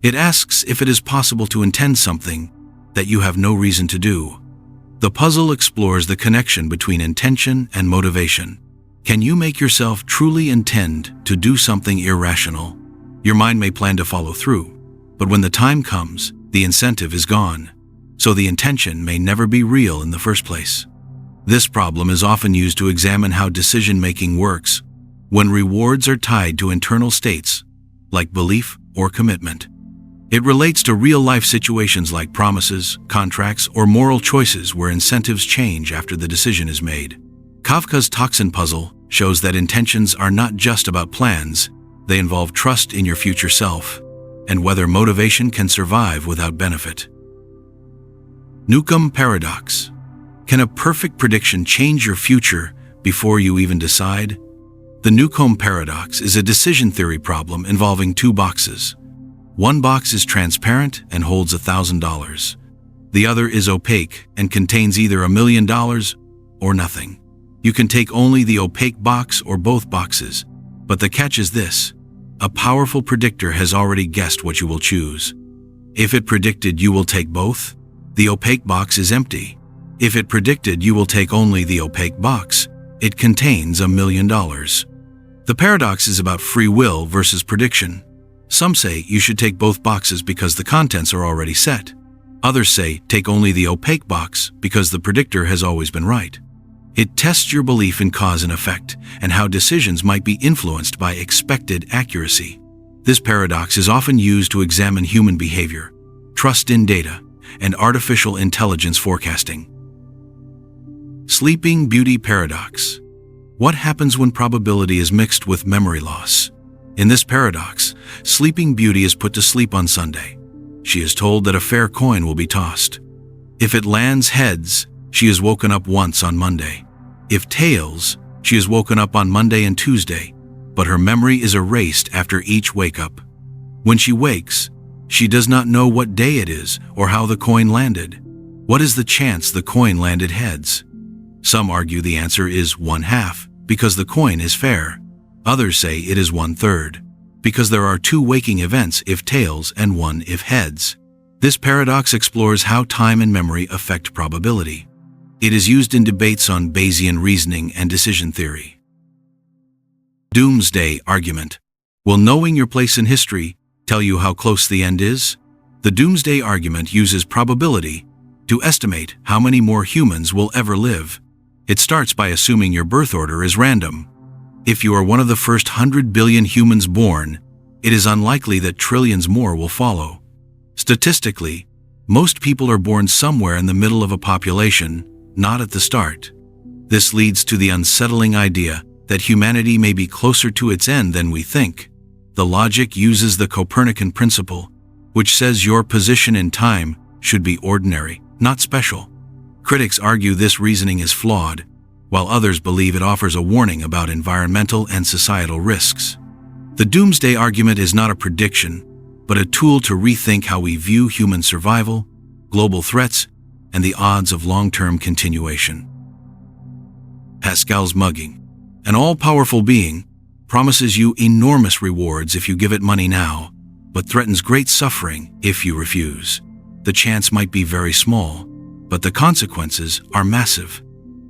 It asks if it is possible to intend something that you have no reason to do. The puzzle explores the connection between intention and motivation. Can you make yourself truly intend to do something irrational? Your mind may plan to follow through, but when the time comes, the incentive is gone, so the intention may never be real in the first place. This problem is often used to examine how decision-making works when rewards are tied to internal states, like belief or commitment. It relates to real-life situations like promises, contracts, or moral choices where incentives change after the decision is made. Kafka's toxin puzzle shows that intentions are not just about plans, they involve trust in your future self, and whether motivation can survive without benefit. Newcomb paradox. Can a perfect prediction change your future before you even decide? The Newcomb paradox is a decision theory problem involving two boxes. One box is transparent and holds $1,000. The other is opaque and contains either $1 million or nothing. You can take only the opaque box or both boxes, but the catch is this: a powerful predictor has already guessed what you will choose. If it predicted you will take both, the opaque box is empty. If it predicted you will take only the opaque box, it contains $1 million. The paradox is about free will versus prediction. Some say you should take both boxes because the contents are already set. Others say take only the opaque box because the predictor has always been right. It tests your belief in cause and effect and how decisions might be influenced by expected accuracy. This paradox is often used to examine human behavior, trust in data, and artificial intelligence forecasting. Sleeping Beauty paradox. What happens when probability is mixed with memory loss? In this paradox, Sleeping Beauty is put to sleep on Sunday. She is told that a fair coin will be tossed. If it lands heads, she is woken up once on Monday. If tails, she is woken up on Monday and Tuesday, but her memory is erased after each wake-up. When she wakes, she does not know what day it is or how the coin landed. What is the chance the coin landed heads? Some argue the answer is 1/2, because the coin is fair. Others say it is 1/3, because there are 2 waking events if tails and 1 if heads. This paradox explores how time and memory affect probability. It is used in debates on Bayesian reasoning and decision theory. Doomsday argument. Will knowing your place in history tell you how close the end is? The doomsday argument uses probability to estimate how many more humans will ever live. It starts by assuming your birth order is random. If you are one of the first 100 billion humans born, it is unlikely that trillions more will follow. Statistically, most people are born somewhere in the middle of a population, not at the start. This leads to the unsettling idea that humanity may be closer to its end than we think. The logic uses the Copernican principle, which says your position in time should be ordinary, not special. Critics argue this reasoning is flawed, while others believe it offers a warning about environmental and societal risks. The doomsday argument is not a prediction, but a tool to rethink how we view human survival, global threats, and the odds of long-term continuation. Pascal's mugging. An all-powerful being promises you enormous rewards if you give it money now, but threatens great suffering if you refuse. The chance might be very small, but the consequences are massive.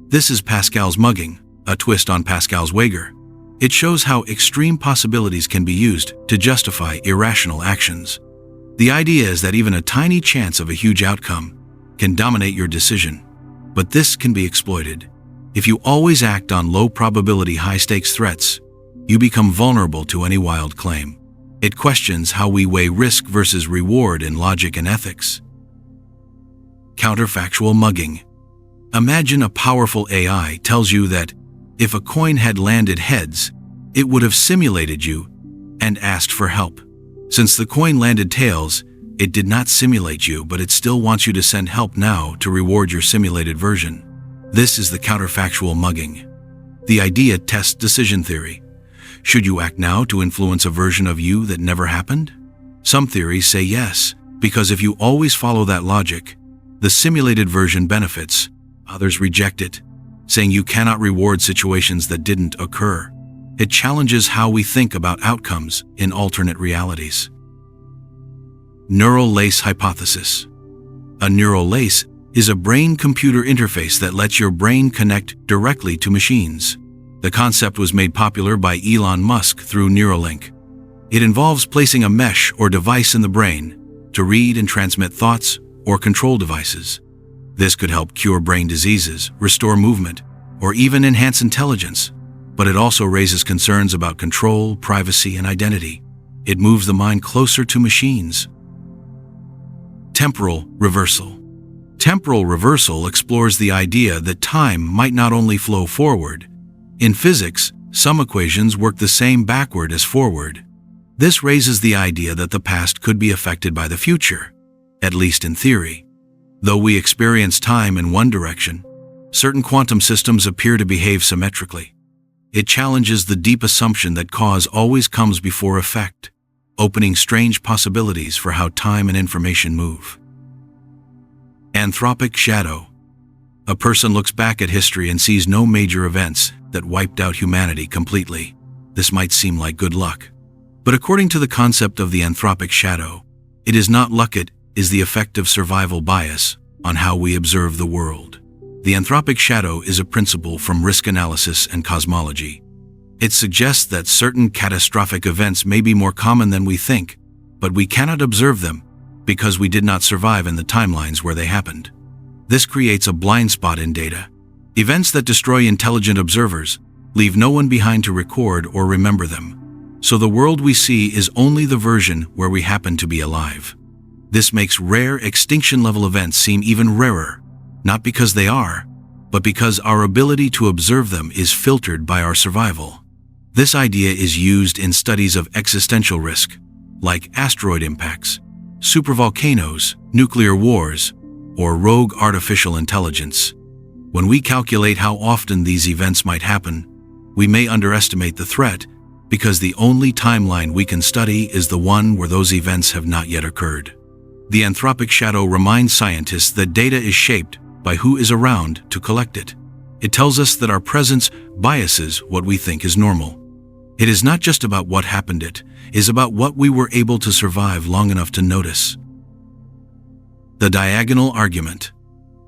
This is Pascal's mugging, a twist on Pascal's wager. It shows how extreme possibilities can be used to justify irrational actions. The idea is that even a tiny chance of a huge outcome can dominate your decision, but this can be exploited. If you always act on low-probability, high-stakes threats, you become vulnerable to any wild claim. It questions how we weigh risk versus reward in logic and ethics. Counterfactual mugging. Imagine a powerful AI tells you that if a coin had landed heads, it would have simulated you and asked for help. Since the coin landed tails, it did not simulate you, but it still wants you to send help now to reward your simulated version. This is the counterfactual mugging. The idea tests decision theory. Should you act now to influence a version of you that never happened? Some theories say yes, because if you always follow that logic, the simulated version benefits. Others reject it, saying you cannot reward situations that didn't occur. It challenges how we think about outcomes in alternate realities. Neural lace hypothesis. A neural lace is a brain-computer interface that lets your brain connect directly to machines. The concept was made popular by Elon Musk through Neuralink. It involves placing a mesh or device in the brain to read and transmit thoughts or control devices. This could help cure brain diseases, restore movement, or even enhance intelligence. But it also raises concerns about control, privacy, and identity. It moves the mind closer to machines. Temporal reversal. Temporal reversal explores the idea that time might not only flow forward. In physics, some equations work the same backward as forward. This raises the idea that the past could be affected by the future, at least in theory. Though we experience time in one direction, certain quantum systems appear to behave symmetrically. It challenges the deep assumption that cause always comes before effect, opening strange possibilities for how time and information move. Anthropic shadow. A person looks back at history and sees no major events that wiped out humanity completely. This might seem like good luck. But according to the concept of the anthropic shadow, it is not luck, it is the effect of survival bias on how we observe the world. The anthropic shadow is a principle from risk analysis and cosmology. It suggests that certain catastrophic events may be more common than we think, but we cannot observe them because we did not survive in the timelines where they happened. This creates a blind spot in data. Events that destroy intelligent observers leave no one behind to record or remember them. So the world we see is only the version where we happen to be alive. This makes rare extinction-level events seem even rarer, not because they are, but because our ability to observe them is filtered by our survival. This idea is used in studies of existential risk, like asteroid impacts, supervolcanoes, nuclear wars, or rogue artificial intelligence. When we calculate how often these events might happen, we may underestimate the threat because the only timeline we can study is the one where those events have not yet occurred. The anthropic shadow reminds scientists that data is shaped by who is around to collect it. It tells us that our presence biases what we think is normal. It is not just about what happened, it is about what we were able to survive long enough to notice. The diagonal argument.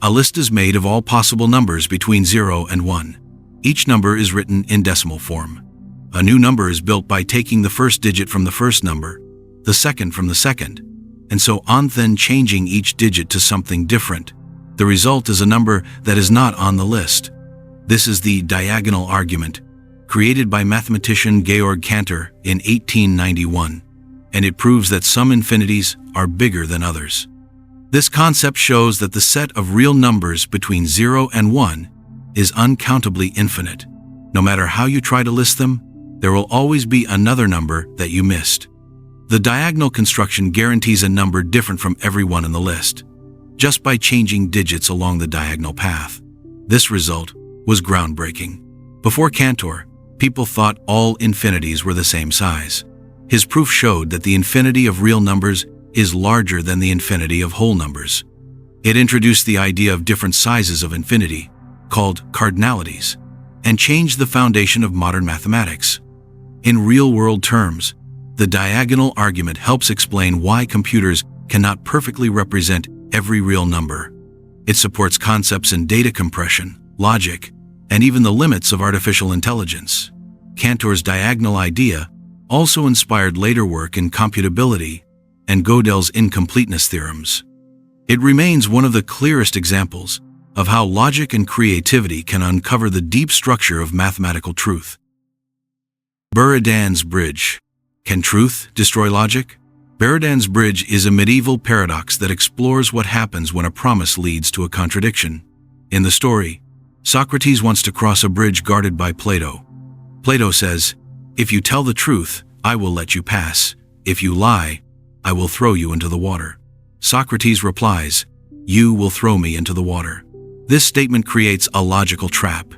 A list is made of all possible numbers between 0 and 1. Each number is written in decimal form. A new number is built by taking the first digit from the first number, the second from the second, and so on, then changing each digit to something different. The result is a number that is not on the list. This is the diagonal argument, created by mathematician Georg Cantor in 1891, and it proves that some infinities are bigger than others. This concept shows that the set of real numbers between 0 and 1 is uncountably infinite. No matter how you try to list them, there will always be another number that you missed. The diagonal construction guarantees a number different from everyone in the list, just by changing digits along the diagonal path. This result was groundbreaking. Before Cantor, people thought all infinities were the same size. His proof showed that the infinity of real numbers is larger than the infinity of whole numbers. It introduced the idea of different sizes of infinity, called cardinalities, and changed the foundation of modern mathematics. In real-world terms, the diagonal argument helps explain why computers cannot perfectly represent every real number. It supports concepts in data compression, logic, and even the limits of artificial intelligence. Cantor's diagonal idea also inspired later work in computability and Gödel's incompleteness theorems. It remains one of the clearest examples of how logic and creativity can uncover the deep structure of mathematical truth. Buridan's Bridge. Can truth destroy logic? Buridan's Bridge is a medieval paradox that explores what happens when a promise leads to a contradiction. In the story, Socrates wants to cross a bridge guarded by Plato. Plato says, "If you tell the truth, I will let you pass. If you lie, I will throw you into the water." Socrates replies, "You will throw me into the water." This statement creates a logical trap.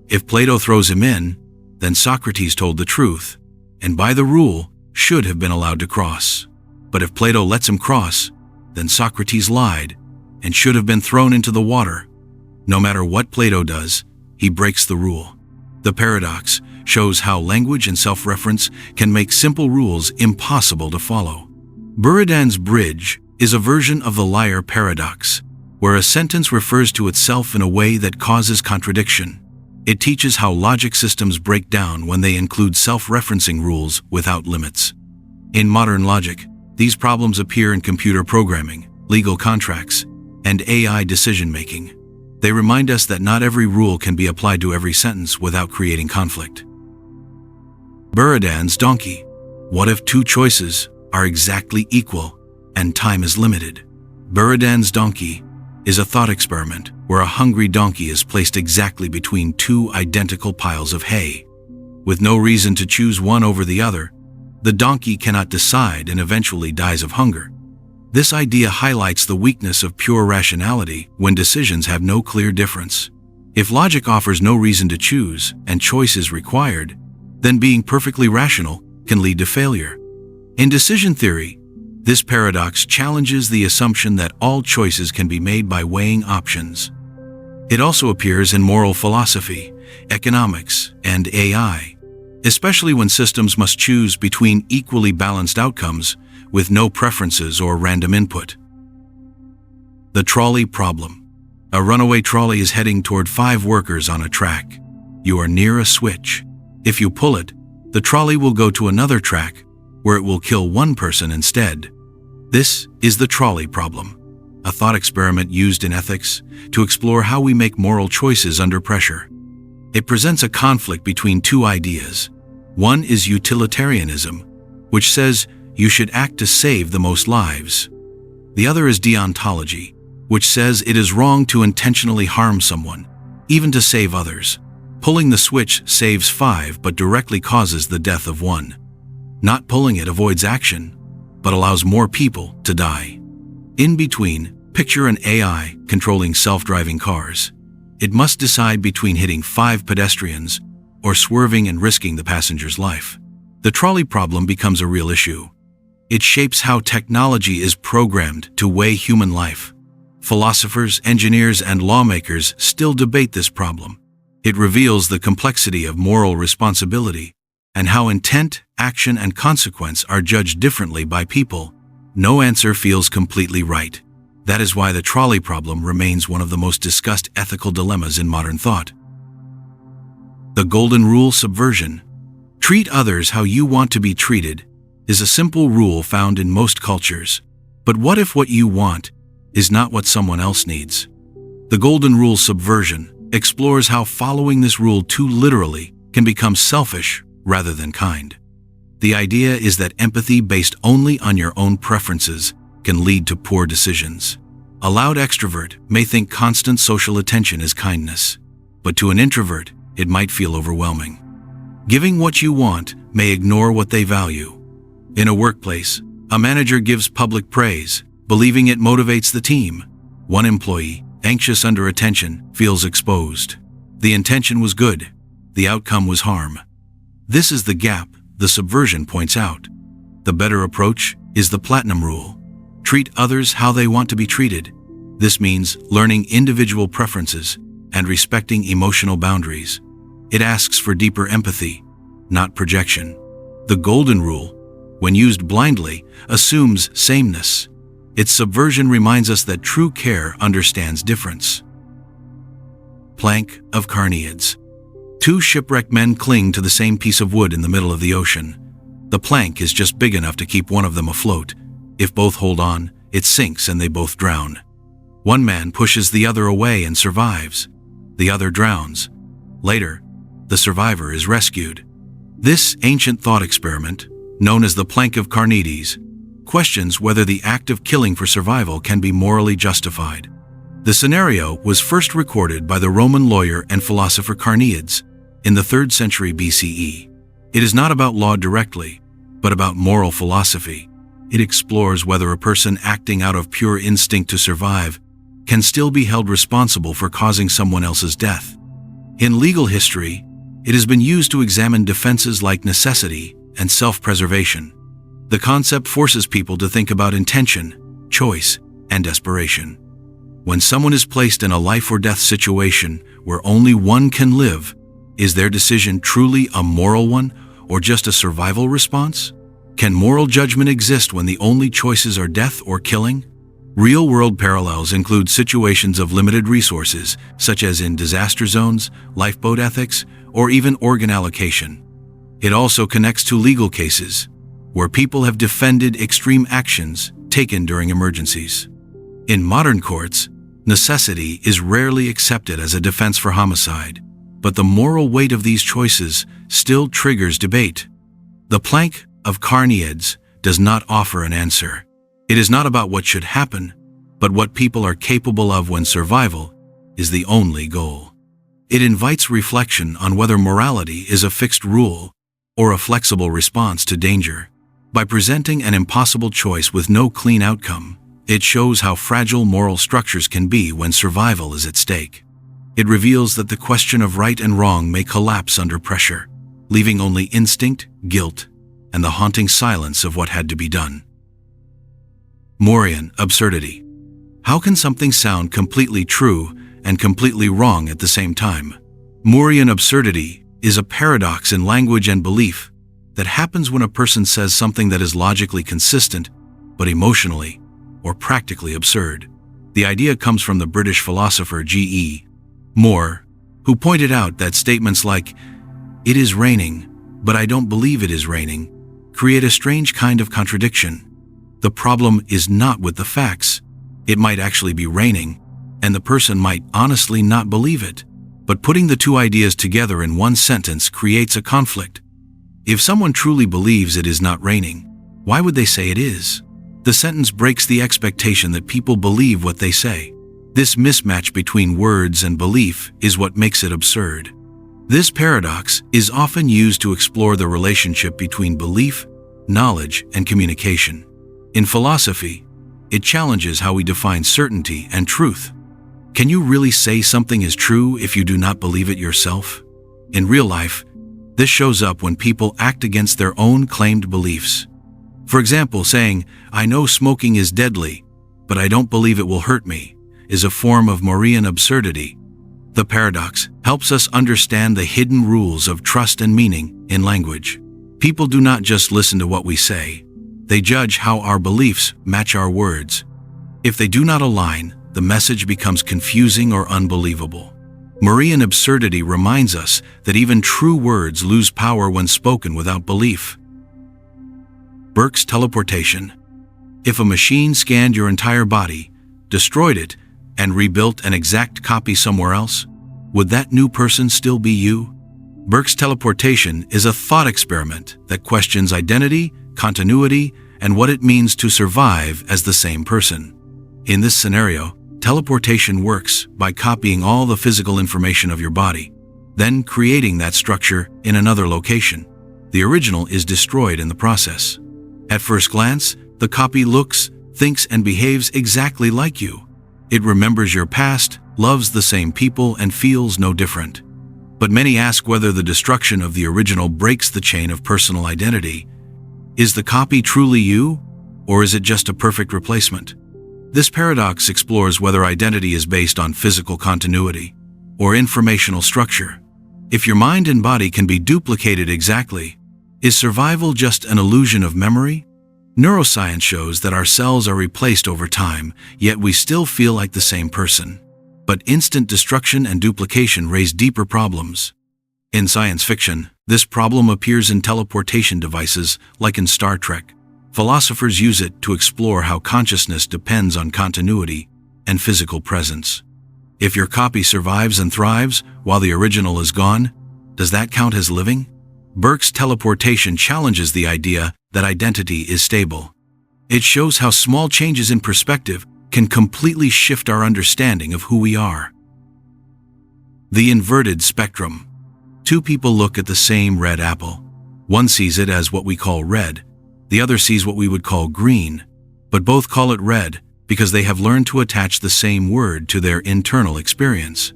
If Plato throws him in, then Socrates told the truth, and by the rule, should have been allowed to cross. But if Plato lets him cross, then Socrates lied and should have been thrown into the water. No matter what Plato does, he breaks the rule. The paradox shows how language and self-reference can make simple rules impossible to follow. Buridan's Bridge is a version of the liar paradox, where a sentence refers to itself in a way that causes contradiction. It teaches how logic systems break down when they include self-referencing rules without limits. In modern logic, these problems appear in computer programming, legal contracts, and AI decision-making. They remind us that not every rule can be applied to every sentence without creating conflict. Buridan's Donkey. What if two choices are exactly equal and time is limited? Buridan's Donkey is a thought experiment where a hungry donkey is placed exactly between two identical piles of hay. With no reason to choose one over the other, the donkey cannot decide and eventually dies of hunger. This idea highlights the weakness of pure rationality when decisions have no clear difference. If logic offers no reason to choose and choice is required, then being perfectly rational can lead to failure. In decision theory, this paradox challenges the assumption that all choices can be made by weighing options. It also appears in moral philosophy, economics, and AI, especially when systems must choose between equally balanced outcomes with no preferences or random input. The trolley problem. A runaway trolley is heading toward 5 workers on a track. You are near a switch. If you pull it, the trolley will go to another track where it will kill one person instead. This is the trolley problem, a thought experiment used in ethics to explore how we make moral choices under pressure. It presents a conflict between two ideas. One is utilitarianism, which says you should act to save the most lives. The other is deontology, which says it is wrong to intentionally harm someone, even to save others. Pulling the switch saves 5 but directly causes the death of 1. Not pulling it avoids action, but allows more people to die. In between, picture an AI controlling self-driving cars. It must decide between hitting 5 pedestrians or swerving and risking the passenger's life. the trolley problem becomes a real issue. It shapes how technology is programmed to weigh human life. Philosophers, engineers, and lawmakers still debate this problem. It reveals the complexity of moral responsibility and how intent, action, and consequence are judged differently by people. No answer feels completely right. That is why the trolley problem remains one of the most discussed ethical dilemmas in modern thought. The golden rule subversion. Treat others how you want to be treated is a simple rule found in most cultures. But what if what you want is not what someone else needs? The golden rule subversion explores how following this rule too literally can become selfish rather than kind. The idea is that empathy based only on your own preferences can lead to poor decisions. A loud extrovert may think constant social attention is kindness, but to an introvert, it might feel overwhelming. Giving what you want may ignore what they value. In a workplace, a manager gives public praise, believing it motivates the team. One employee, anxious under attention, feels exposed. The intention was good, the outcome was harm. This is the gap the subversion points out. The better approach is the platinum rule. Treat others how they want to be treated. This means learning individual preferences and respecting emotional boundaries. It asks for deeper empathy, not projection. The golden rule, when used blindly, assumes sameness. Its subversion reminds us that true care understands difference. Plank of Carneades. Two shipwrecked men cling to the same piece of wood in the middle of the ocean. The plank is just big enough to keep one of them afloat. If both hold on, it sinks and they both drown. One man pushes the other away and survives. The other drowns. Later, the survivor is rescued. This ancient thought experiment, known as the Plank of Carneades, questions whether the act of killing for survival can be morally justified. The scenario was first recorded by the Roman lawyer and philosopher Carneades in the 3rd century BCE. It is not about law directly, but about moral philosophy. It explores whether a person acting out of pure instinct to survive can still be held responsible for causing someone else's death. In legal history, it has been used to examine defenses like necessity and self-preservation. The concept forces people to think about intention, choice, and desperation. When someone is placed in a life or death situation where only one can live, is their decision truly a moral one or just a survival response? Can moral judgment exist when the only choices are death or killing? Real-world parallels include situations of limited resources, such as in disaster zones, lifeboat ethics, or even organ allocation. It also connects to legal cases, where people have defended extreme actions taken during emergencies. In modern courts, necessity is rarely accepted as a defense for homicide, but the moral weight of these choices still triggers debate. The Plank of Carneades does not offer an answer. It is not about what should happen, but what people are capable of when survival is the only goal. It invites reflection on whether morality is a fixed rule or a flexible response to danger. By presenting an impossible choice with no clean outcome, it shows how fragile moral structures can be when survival is at stake. It reveals that the question of right and wrong may collapse under pressure, leaving only instinct, guilt, and the haunting silence of what had to be done. Morian absurdity. How can something sound completely true and completely wrong at the same time? Morian absurdity is a paradox in language and belief that happens when a person says something that is logically consistent, but emotionally or practically absurd. The idea comes from the British philosopher G.E. Moore, who pointed out that statements like, "It is raining, but I don't believe it is raining," create a strange kind of contradiction. The problem is not with the facts. It might actually be raining, and the person might honestly not believe it. But putting the two ideas together in one sentence creates a conflict. If someone truly believes it is not raining, why would they say it is? The sentence breaks the expectation that people believe what they say. This mismatch between words and belief is what makes it absurd. This paradox is often used to explore the relationship between belief, knowledge, and communication. In philosophy, it challenges how we define certainty and truth. Can you really say something is true if you do not believe it yourself? In real life, This shows up when people act against their own claimed beliefs. For example, saying, "I know smoking is deadly, but I don't believe it will hurt me," is a form of Maurean absurdity. The paradox helps us understand the hidden rules of trust and meaning in language. People do not just listen to what we say. They judge how our beliefs match our words. If they do not align, the message becomes confusing or unbelievable. Maurean absurdity reminds us that even true words lose power when spoken without belief. Burke's teleportation. If a machine scanned your entire body, destroyed it, and rebuilt an exact copy somewhere else, would that new person still be you? Burke's teleportation is a thought experiment that questions identity, continuity, and what it means to survive as the same person. In this scenario, teleportation works by copying all the physical information of your body, then creating that structure in another location. The original is destroyed in the process. At first glance, the copy looks, thinks, and behaves exactly like you. It remembers your past, loves the same people, and feels no different. But many ask whether the destruction of the original breaks the chain of personal identity. Is the copy truly you, or is it just a perfect replacement? This paradox explores whether identity is based on physical continuity or informational structure. If your mind and body can be duplicated exactly, is survival just an illusion of memory? Neuroscience shows that our cells are replaced over time, yet we still feel like the same person. But instant destruction and duplication raise deeper problems. In science fiction, this problem appears in teleportation devices like in Star Trek. Philosophers use it to explore how consciousness depends on continuity and physical presence. If your copy survives and thrives while the original is gone, does that count as living? Burke's teleportation challenges the idea that identity is stable. It shows how small changes in perspective can completely shift our understanding of who we are. The inverted spectrum. Two people look at the same red apple. One sees it as what we call red, the other sees what we would call green, but both call it red because they have learned to attach the same word to their internal experience.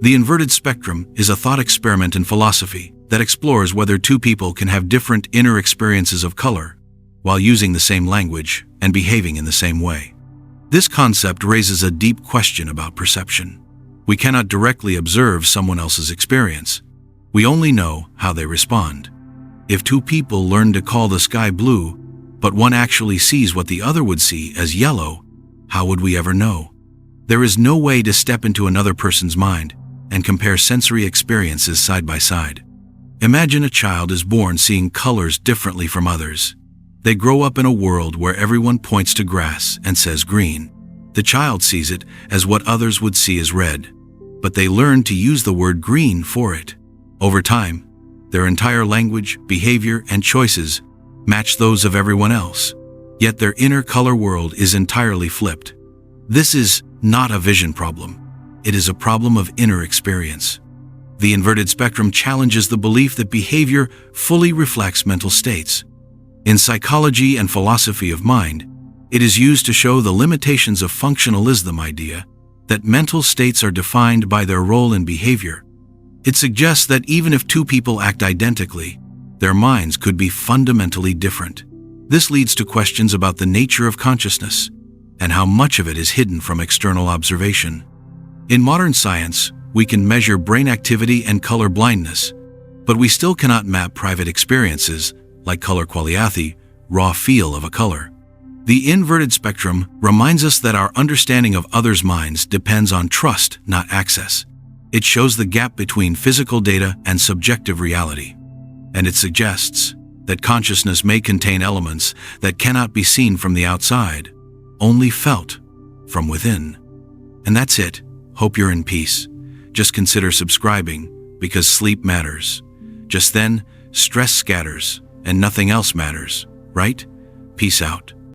The inverted spectrum is a thought experiment in philosophy that explores whether two people can have different inner experiences of color while using the same language and behaving in the same way. This concept raises a deep question about perception. We cannot directly observe someone else's experience. We only know how they respond. If two people learn to call the sky blue, but one actually sees what the other would see as yellow, how would we ever know? There is no way to step into another person's mind and compare sensory experiences side by side. Imagine a child is born seeing colors differently from others. They grow up in a world where everyone points to grass and says green. The child sees it as what others would see as red, but they learn to use the word green for it. Over time, their entire language, behavior, and choices match those of everyone else, yet their inner color world is entirely flipped. This is not a vision problem. It is a problem of inner experience. The inverted spectrum challenges the belief that behavior fully reflects mental states. In psychology and philosophy of mind, it is used to show the limitations of functionalism idea that mental states are defined by their role in behavior. It suggests that even if two people act identically, their minds could be fundamentally different. This leads to questions about the nature of consciousness and how much of it is hidden from external observation. In modern science, we can measure brain activity and color blindness, but we still cannot map private experiences like color quality, raw feel of a color. The inverted spectrum reminds us that our understanding of others' minds depends on trust, not access. It shows the gap between physical data and subjective reality. And it suggests that consciousness may contain elements that cannot be seen from the outside, only felt from within. And that's it. Hope you're in peace. Just consider subscribing, because sleep matters. Just then, stress scatters, and nothing else matters, right? Peace out.